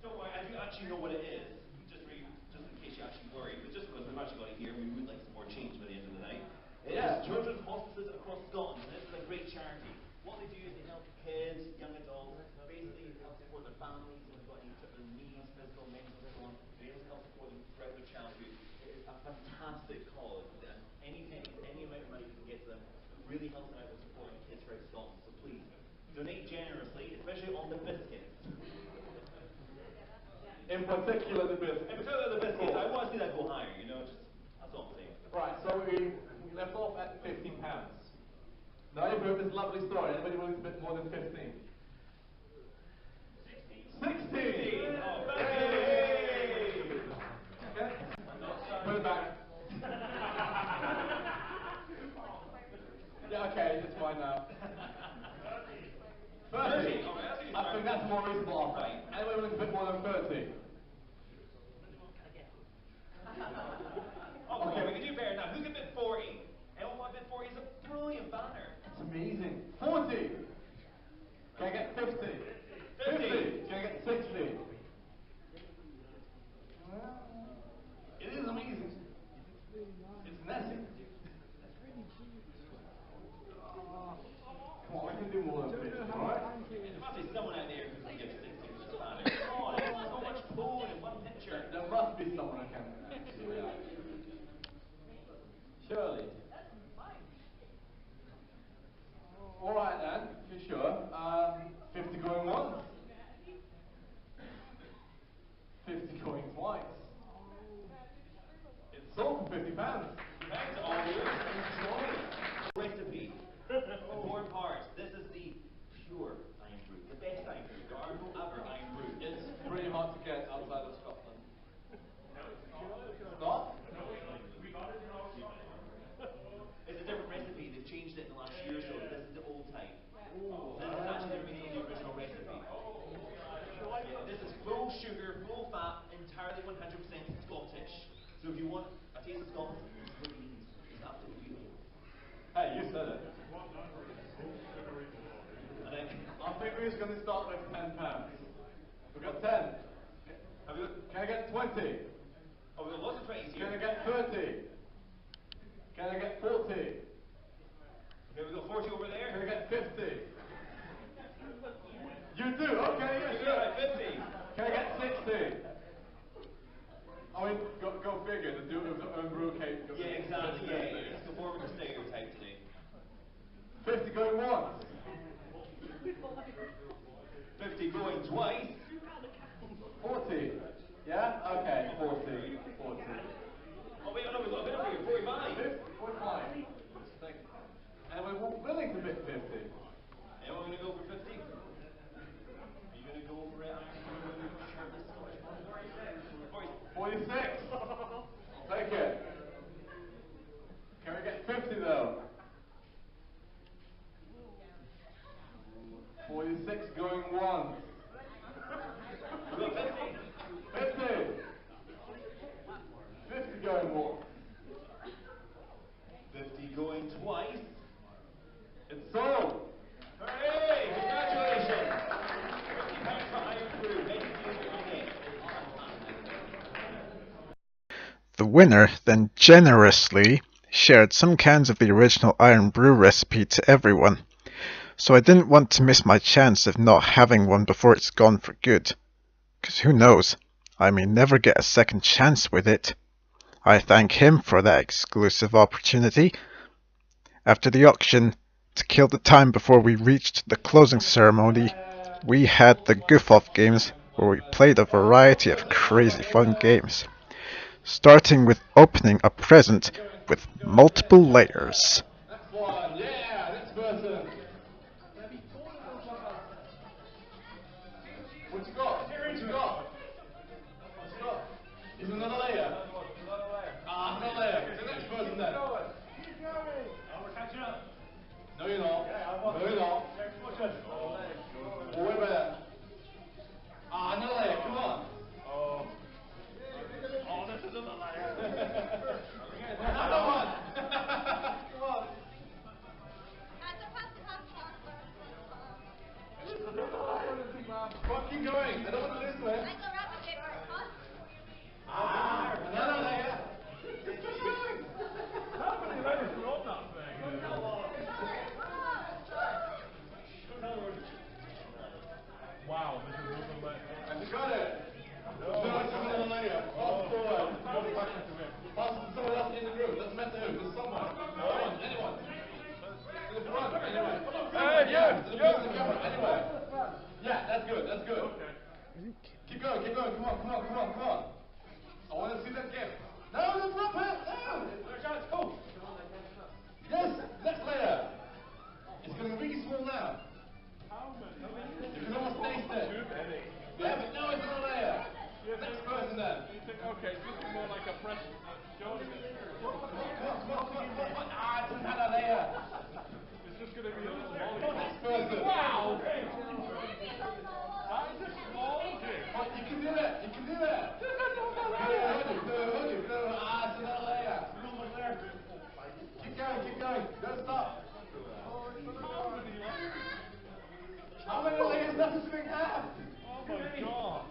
Don't worry, I do actually know what it is. Just in case you actually worry, but just because we've actually got it here, we would like some more change by the end of the night. It is children's hospices across Scotland, and this is a great charity. What they do is they help kids, young adults, basically help support their families if they've got any particular needs, physical, mental, and so on. They also help support them throughout their childhood. It is a fantastic cause, and any pennies, any amount of money you can get to them really helps them out with supporting kids throughout Scotland. So please, donate generously, especially on the biscuits. In particular, the biscuits. In particular, the biscuits. I want to see that go higher, you know, just, that's all I'm saying. Right, so we left off at £15. Now you've heard this lovely story. Anybody willing to bet more than 15? 16! Oh, Yay! Okay, put it back. Yeah, okay, it's fine now. 30. I think that's a more reasonable offer. Anybody willing to bet more than 30? Okay, we can do better now. Who can bid 40? Anyone want to bid 40? It's a brilliant banner. It's amazing. 40! Can I get 50? 50! Can I get 60? It is amazing. It's messy. Come on, I can do more than 50, alright? There must be someone out there who can give 60 for this banner. Come on, it's so much code in one picture. There must be someone who can do that. Surely. Alright then, for sure. 50 going once. 50 going twice. It's sold for £50. Thanks, all yours. Enjoy. Recipe. Important parts. This is the pure iron brew. The best iron brew. There are no other iron brew. It's pretty hard to get outside of Scotland. Not? It's a different recipe. They've changed it in the last year or so. This is the old type. This is actually the original recipe. Yeah, this is full sugar, full fat, entirely 100% Scottish. So if you want a taste of Scotland, this is what you need. It's absolutely beautiful. Hey, you said it. And then, I think we're just going to start with £10. We've got 10. have you got, Can I get 20? oh, we've got lots of 20s here. Can I get 30? Can I get 40? Okay, we've got 40 over there. Can I get 50? You do? Okay, yeah, You sure. got 50. Can I get 60? I mean, go figure. The dude with the own brew cake. Yeah, exactly. Yeah. It's more of a stereotype today. 50 going once. 50 going twice. 40. Yeah? Okay, 40. 40. Oh wait, no, we've got a bit over here. 45. 45. And we're willing to bid 50. Anyone going to go for 50? Are you going to go for it? Shirtless Scottish man? 46. I'll take it. Can we get 50 though? 46 going once. We got 50. 50. 50 going once. 50 going twice. It's sold. Hooray! Congratulations! £50 for Iron Brew. Many people again. The winner then generously shared some cans of the original Iron Brew recipe to everyone, so I didn't want to miss my chance of not having one before it's gone for good. 'Cause who knows, I may never get a second chance with it. I thank him for that exclusive opportunity. After the auction, to kill the time before we reached the closing ceremony, we had the goof-off games where we played a variety of crazy fun games, starting with opening a present with multiple layers. Next one. Yeah, next person. What you got? What you got? What you got? Is there another layer? Ah, another layer. Who's the next person then? We're catching up. No, you're not. No, you're not. Oh, wait a minute. Ah, another layer. Come on. Come on, keep going. I don't want to lose to it. Another layer. Just keep going. How many layers are on that thing? Wow, this is another layer. Have you got it? No, it's another layer. Pass forward. Pass to someone else in the room. Doesn't matter who. There's someone. Anyone. To the front. Anyway. Yeah. To the person in the camera. Anyway. Yeah, that's good. That's good. Okay. Keep going. Come on. I want to see that gift. No, drop it. No. Guys, go. Yes, next layer. It's going to be really small now. How many? You can almost taste it. Too many. Yeah, but now it's another layer. Next person then. Okay, this is more like a fresh. Come on. Ah, it's another layer. It's just going to be a little lollipop. Next person. Wow. That is a small gift. You can do it. Ah, it's another layer. Keep going. Don't stop. How many layers does this thing have? Oh my god.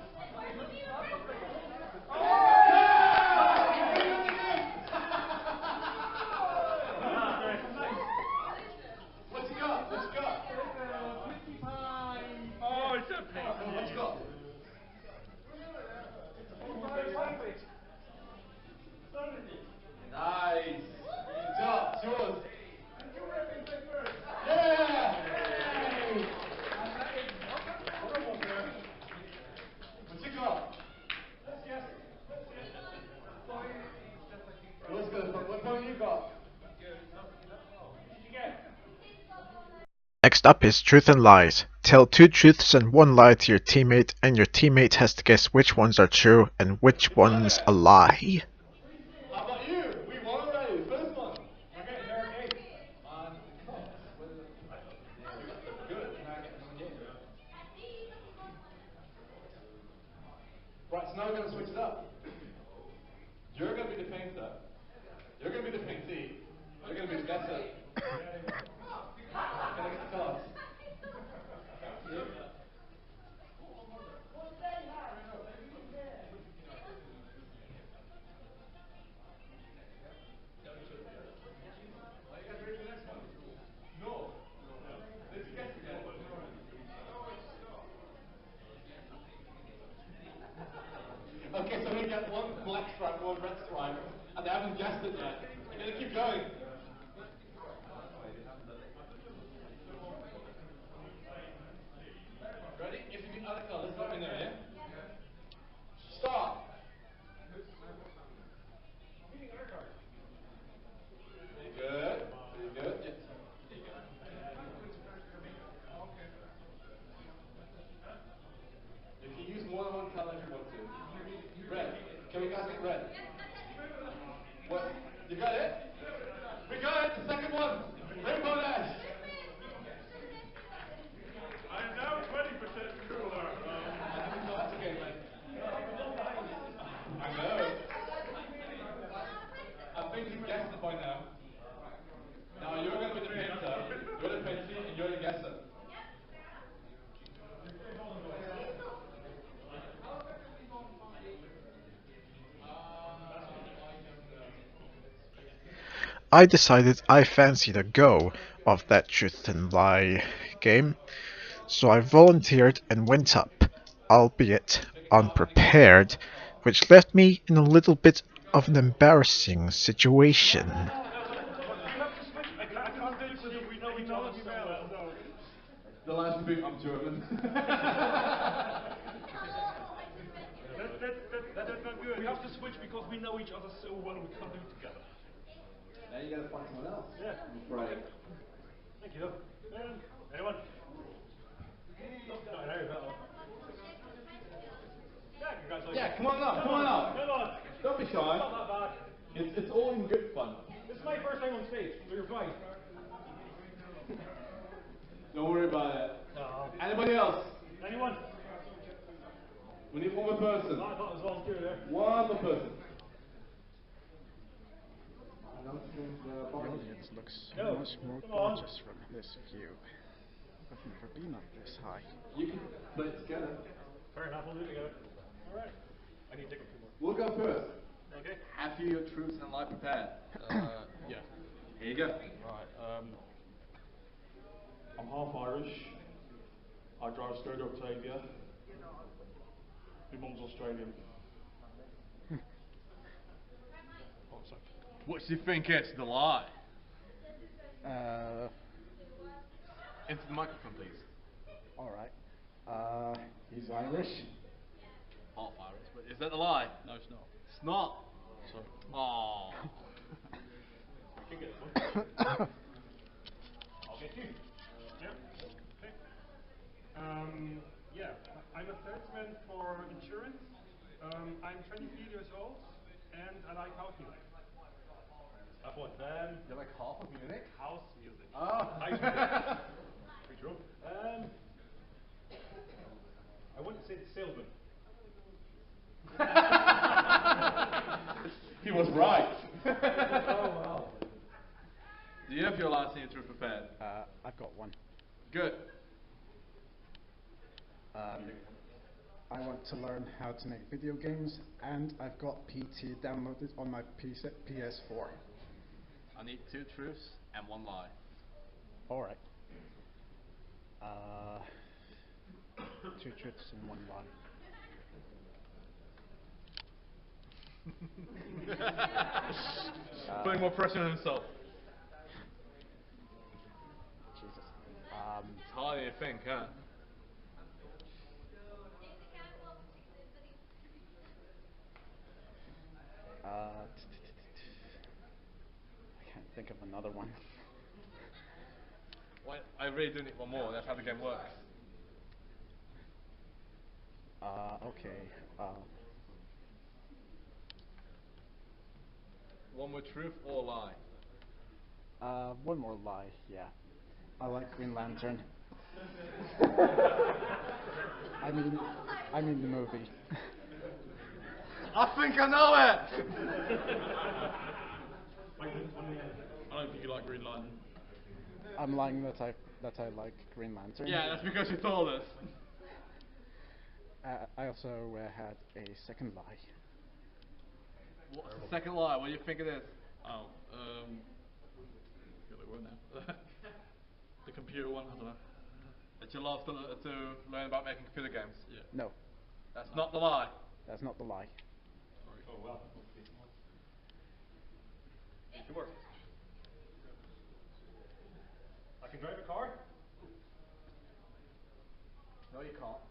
What's he got? Oh, it's a pig. What's he got? Nice. Good job. It's yours. Yeah. What's he got? What point you got? Next up is Truth and Lies. Tell 2 truths and 1 lie to your teammate, and your teammate has to guess which ones are true and which one's a lie. How about you? We won already. First one. Right, so now we're going to switch it up. You're going to be the painter. You're going to be the paintee. You're going to be the guesser. Can I get the cards? Okay, so we get 1 black stripe, 1 red stripe, and they haven't guessed it yet. You're going to keep going. Ready? If you need other colors, let me know, yeah? Start. Good. Yes. You can use more than 1 color if you want to. Red. Can we guys get red? What? You got it? We got it! The second one! Rainbow Dash! I am now 20% cooler. I didn't know that's okay, mate. I know. I think you guessed it by now. Now you're going to be the painter, you're the paintee, and you're the guesser. I decided I fancied a go of that Truth and Lie game, so I volunteered and went up, albeit unprepared, which left me in a little bit of an embarrassing situation. The last bit, I'm German. That's not good. We have to switch because we know each other so well we can't do it together. Now you gotta find someone else. Yeah. Right. Thank you. Anyone? No, there you go. Yeah, congratulations. Yeah, come on up, come on up. Come on. Don't be shy. It's not that bad. It's all in good fun. This is my first time on stage, so you're fine. Don't worry about it. No. Anybody else? Anyone? We need 1 more person. No, I thought it was volunteer there. 1 more person. The audience looks Go. much more Come on. gorgeous from this view. I've never been up this high. You can play it together. Fair enough, we'll do it together. Alright. I need to take a few more. We'll go first. Okay. Have you your troops and life prepared? Yeah. Here you go. Right, I'm half Irish. I drive straight to Octavia. My mum's Australian. Oh, sorry. What do you think is the lie? Into the microphone, please. Alright. He's Irish. Half Irish, but is that the lie? No, it's not. It's not. Sorry. Aww. I can get this one. I'll get you. Yeah. Okay. Yeah. I'm a salesman for insurance. I'm 23 years old, and I like house music. That's one. You like half of Munich? House music. Oh. House music. Pretty true. I wouldn't say salesman. He was right. Oh wow. Do you have your last and your truth prepared? I've got one. Good. I want to learn how to make video games, and I've got PT downloaded on my PS4. I need 2 truths and 1 lie. Alright. 2 truths and 1 lie. Putting more pressure on himself. Jesus. It's harder than you think, huh? I can't think of another one. Well, I really do need 1 more. That's how the game works. Okay. 1 more truth or lie? 1 more lie, yeah. I like Green Lantern. I mean the movie. I think I know it! I don't think you like Green Lantern. I'm lying that I like Green Lantern. Yeah, that's because you told us. I also had a second lie. What's the second lie? What do you think it is? Oh, feel like we're now. The computer one, I don't know. That you love to learn about making computer games? Yeah. No. That's not the lie. That's not the lie. Sorry. Oh well. It should work. I can drive a car? No, you can't.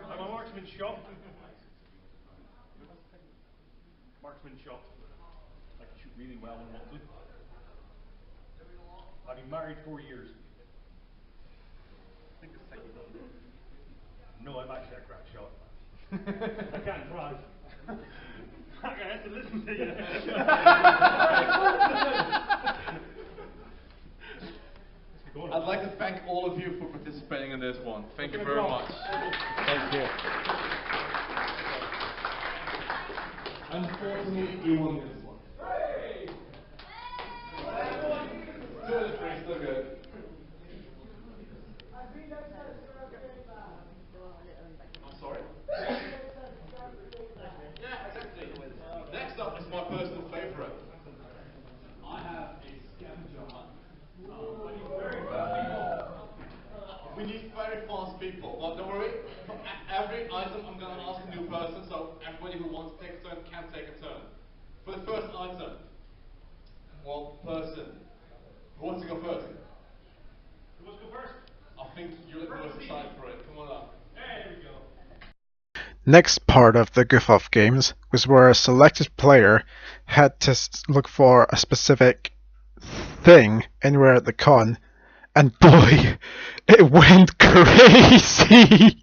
I'm a marksman shot. Marksman shot. I can shoot really well when I want to. I've been married 4 years. I think it's second. No, I'm actually a crack shot. I can't drive. I have to listen to you. I'd like to thank all of you for participating in this one. Thank you very much. Thank you. Unfortunately, you won this one. Hey! 2 and 3, still good. I'm sorry? Yeah, exactly. Next up is my personal favourite. I have a scavenger hunt. We need very fast people, but don't worry. For every item, I'm going to ask a new person, so everybody who wants to take a turn can take a turn. For the first item, well, person, who wants to go first? Who wants to go first? I think you look most excited for it. Come on up. There we go. Next part of the Goof Off games was where a selected player had to look for a specific thing anywhere at the con, and boy, it went crazy!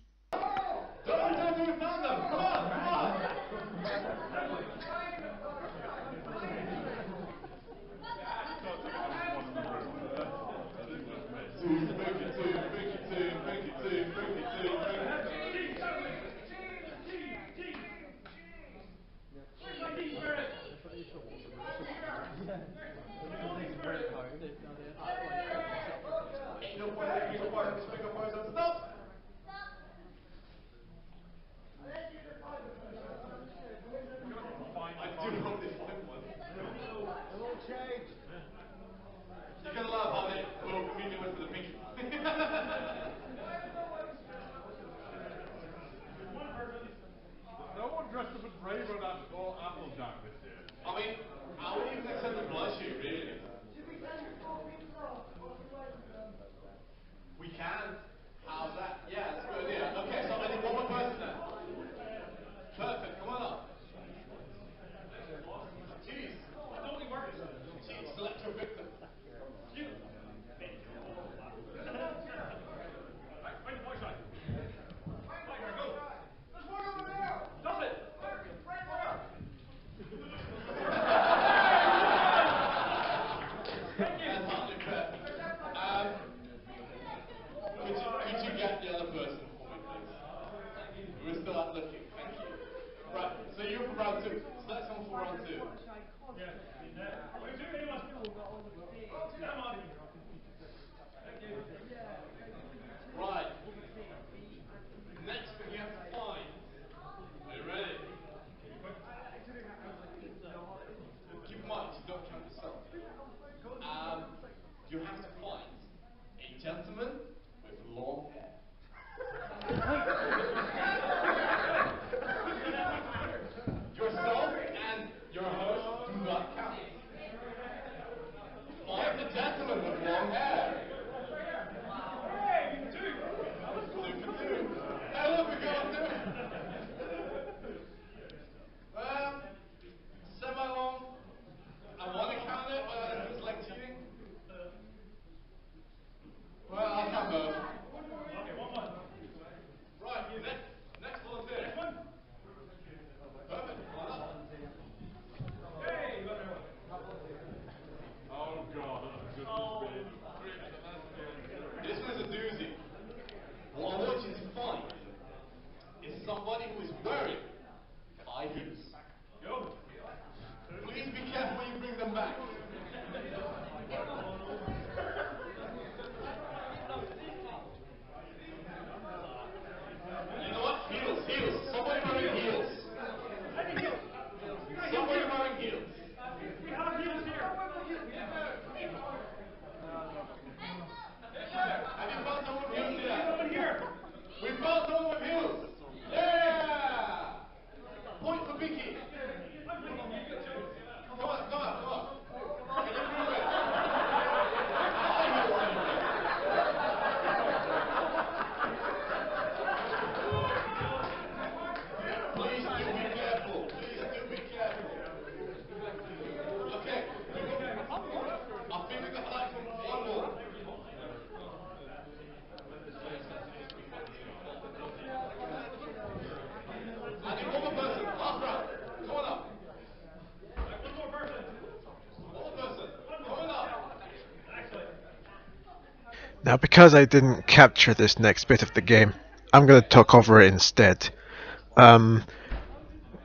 Now, because I didn't capture this next bit of the game, I'm going to talk over it instead.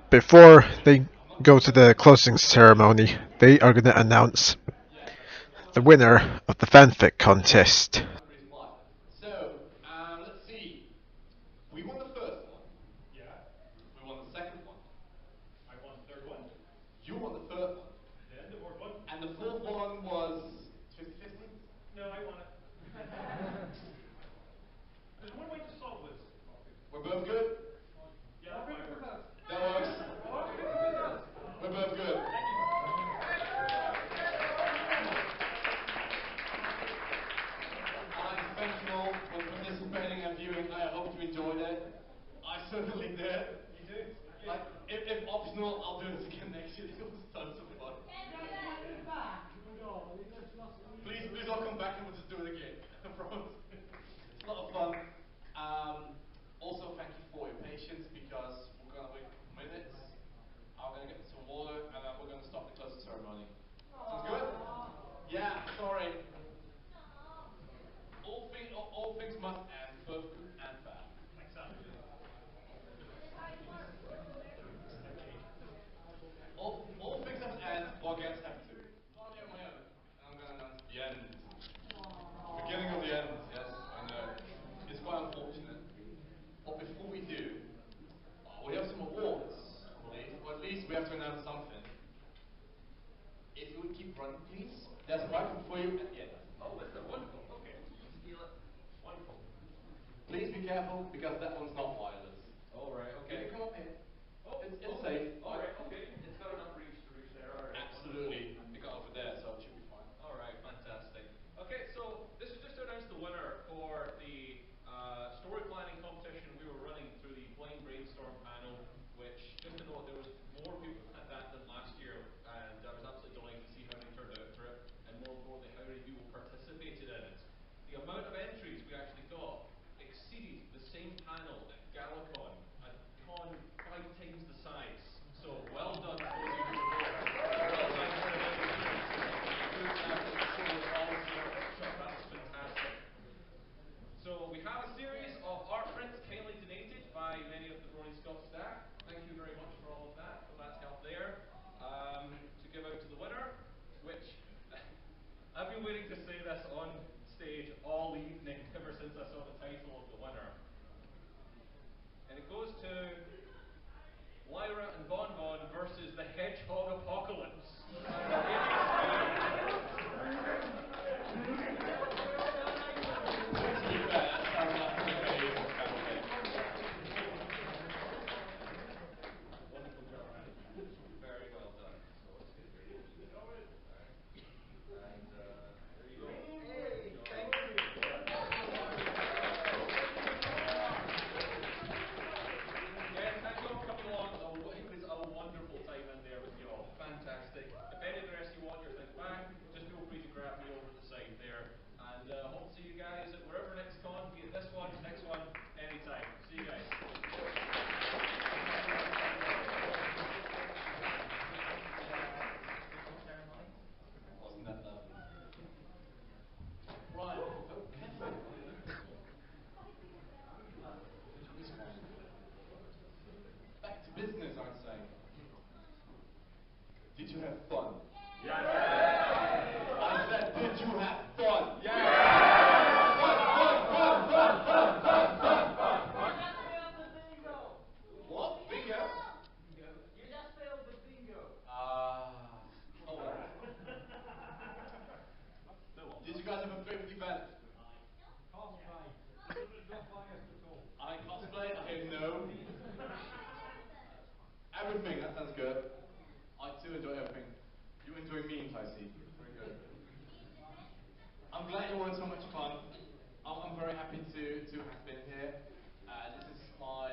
Before they go to the closing ceremony, they are going to announce the winner of the fanfic contest. So, let's see. We won the first one. Yeah. We won the second one. I won the third one. You won the third one. Then the fourth one. And the fourth one was 50-50? No, I won it. There's one way to solve this. We're both good? Yeah, that works. That works? We're both good. I'd like to thank you all for participating and viewing. I hope you enjoyed it. I certainly did. You did. Like, if optional, I'll do this again next year. It was tons of fun. Please all come back and we'll just do it again. I promise. It's a lot of fun. Also, thank you for your patience because we're going to wait a couple minutes. I'm going to get some water and then we're going to start the closing ceremony. Sounds good? Yeah, sorry. All things must end, both good and bad. All things must end, but gets have to. Yeah, my own. And I'm going to announce the end. Beginning of the end, yes, I know. It's quite unfortunate. But before we do, we have some awards, I believe. Or at least we have to announce something. If you would keep running, please. There's a microphone for you at the end. Oh, is there? Wonderful. Okay. Steal it. Wonderful. Please be careful, because that one's not wireless. Alright, okay. Can you come up here? Oh, it's safe. Alright, okay. It's got enough reach to reach there. Alright. Absolutely. We got over there, so it should be fine. Alright, fantastic. Okay, so this is just to announce the winner for the story planning competition we were running through the Blind Brainstorm panel, which, just to note, there was more people at that than last year, and I was absolutely delighted to see how they turned out for it, and more importantly, how many people participated in it. The amount of entries we actually got exceeded the same panel at Galacon, a con 5 times the size. So, well done to those of you who well done for the good that's fantastic. So we have a series of art prints kindly donated by many of the BronyScot staff. Thank you very much for all of that. So that's help there. To give out to the winner, which I've been waiting to say this on stage all evening ever since I saw the title of the winner. And it goes to Lyra and Bonbon versus the Hedgehog Apocalypse. Wonderful job, man. Very well done. So let's get your names in there. Alright. And there you go. Hey, thank you. Again, thank you all for coming along. It was a wonderful time in there with you all. Fantastic. If any of the rest of you want your thing back, just feel free to grab me over at the side there. And hope to see you guys at wherever next con, be it this one, next one, anytime. See you guys. Wasn't that lovely? Right, okay. Back to business, I'd say. Did you have fun? Yeah. I said, did you have fun? Yeah. What? Bingo? You just failed the bingo. Oh well. Did you guys have a favorite event? Cosplay. Not biased at all. I cosplay? I hear no. Everything, that sounds good. I too enjoy everything. You enjoy memes, I see. Very good. I'm glad you all had so much fun. I'm very happy to have been here. This is my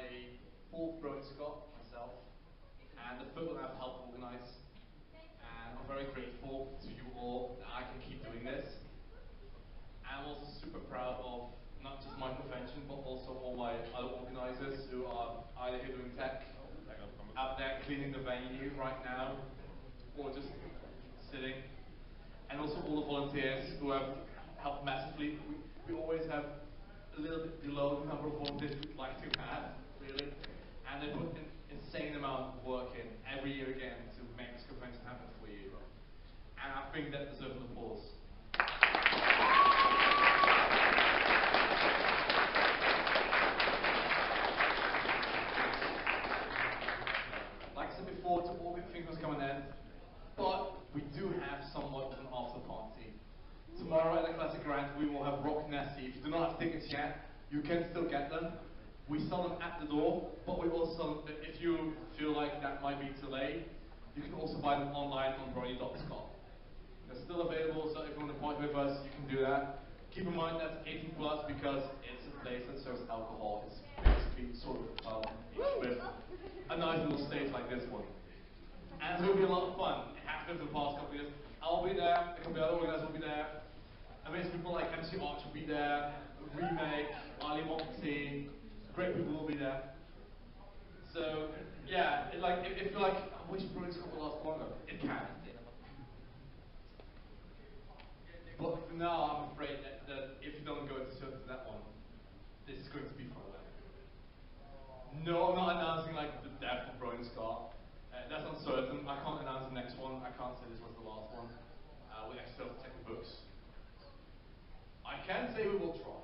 4th BronyScot myself, and the 3rd one I've helped organize. And I'm very grateful to you all that I can keep doing this. I'm also super proud of not just my convention, but also all my other organizers who are either here doing tech, out there cleaning the venue right now, or just sitting. And also all the volunteers who have helped massively actually, we always have a little bit below the number of volunteers we'd like to have, really. And they put an insane amount of work in every year again to make this convention happen for you. And I think that deserves an applause. Like I said before, all good things must come an end, but we do have somewhat of an after party. Tomorrow at the Classic Grand, we will have Rock Nessie. If you do not have tickets yet, you can still get them. We sell them at the door, but we also, if you feel like that might be too late, you can also buy them online on BronyScot. They're still available, so if you want to party with us, you can do that. Keep in mind that's 18 plus because it's a place that serves alcohol. It's basically sort of a pub with a nice little stage like this one. And it's going to be a lot of fun. It has been for the past couple of years. I'll be there, a couple of other organizers will be there. Amazing people like MC Arch will be there, Remake, Ali Monty, great people will be there. So, yeah, if you're like, I wish BronyScot will last longer, it can. But for now, I'm afraid that if you don't go to that one, this is going to be for a while. No, I'm not announcing like the death of BronyScot. That's uncertain. I can't announce the next one. I can't say this was the last one. We actually still have to check the books. I can say we will try.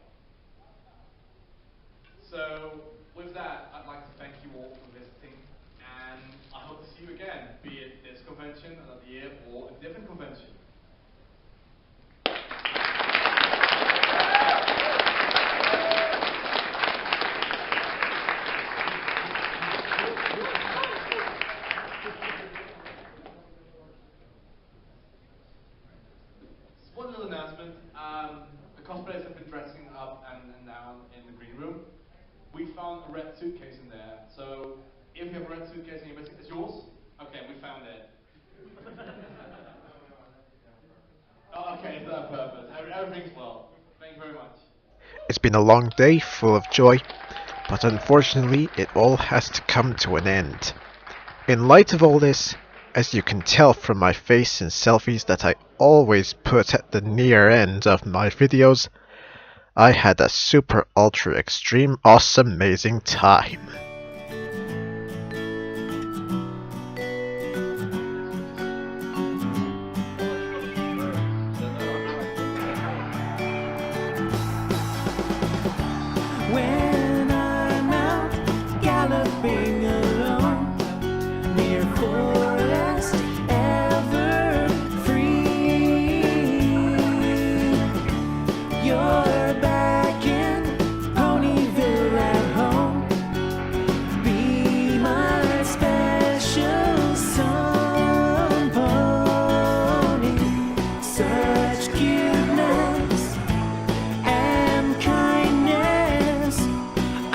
So, with that, I'd like to thank you all for visiting, and I hope to see you again, be it this convention, another year, or a different convention. One little announcement, the cosplayers have been dressing up and down in the green room. We found a red suitcase in there, so if you have a red suitcase in your basket, it's yours? Okay, we found it. Oh, okay, it's on purpose. Everything's well. Thank you very much. It's been a long day full of joy, but unfortunately it all has to come to an end. In light of all this, as you can tell from my face and selfies that I always put at the near end of my videos, I had a super ultra extreme awesome amazing time. When I'm out galloping alone near forest ever free, you're back in Ponyville at home. Be my special sun pony. Such cuteness and kindness, I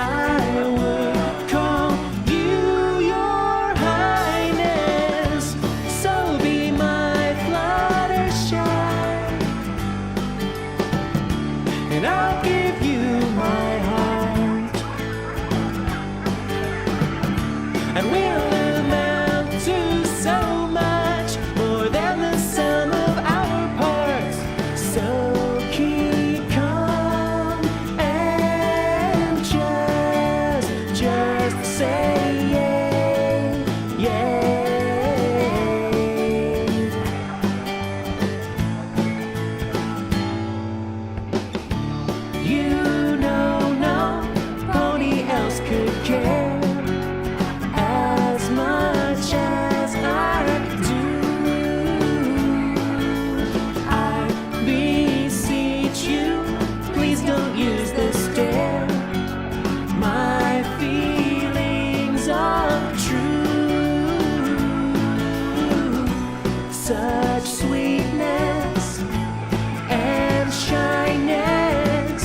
would call you your highness. So be my Fluttershy, and I'll give you my heart, and we'll amount to so much more than the sum of our parts. So keep calm and just say yay, yay. You know no pony else could care as much as I do. I beseech you, please don't use the stare. My feelings are true. Such sweetness and shyness,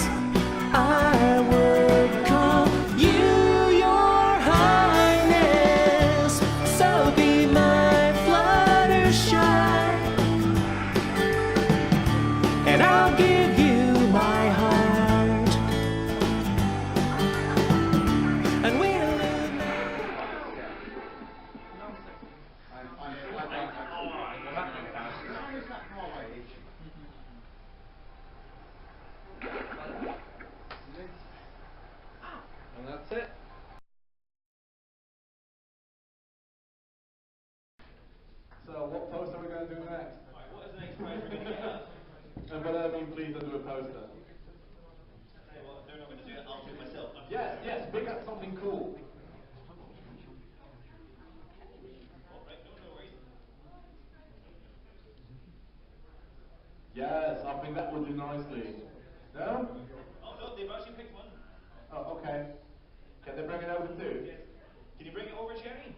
That's it. So what poster are we going to do next? Alright, what is the next prize we're going to get? And by that I mean please don't do a poster. Hey, well, if they're not going to do it, I'll do it myself. Yes, yes, pick up something cool. Alright, no worries. Yes, I think that will do nicely. No? Oh no, they've actually picked one. Oh, okay. Can they bring it over too? Yes. Can you bring it over, Jerry?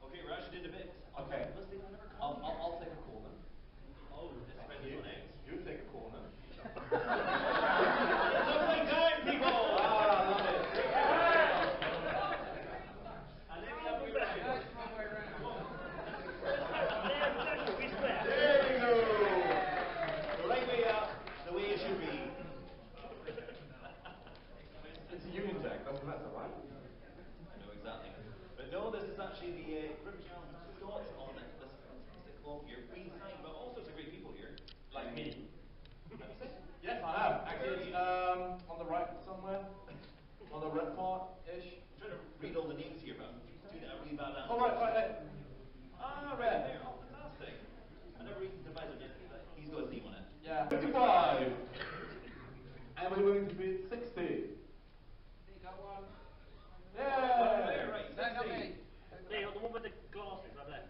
Okay, we're actually doing a bit. Okay. Let's take another I'll take a corner. Oh, let's spread this one out. You take a corner. It's upside down, people! Ah, love it. And then the other way around. There we go. The right way up, the way it should be. It's a Union Jack, doesn't matter, right? I know exactly. But no, this is actually the British Isles Scots on this fantastic club here. Being signed by all sorts of great people here. Like me. Have you seen? Yes, I have. Actually, it's on the right somewhere. On the red part-ish. I'm trying to read all the names here, but I'm doing a really bad answer. Oh, right. Ah, right there. Oh, fantastic. I never even devised it yet. He's got his name on it. Yeah. 55. And we're going to be 60. You got one. Yeah. There, right. 60. There, the one with the glasses, right there.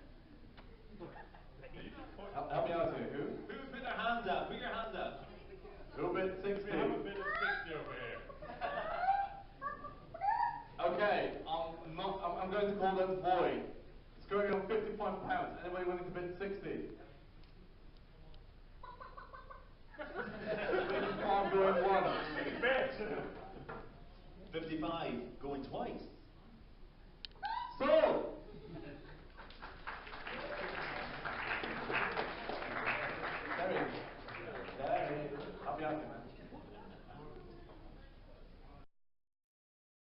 Help me out here. Who? Who's put their hands up? Put your hands up. Who bit 60? We have a bit of 60 over here. Okay, I'm going to call them void. It's going on £55. Anybody willing to bid 60? 55 going once. 55 going twice. Sold!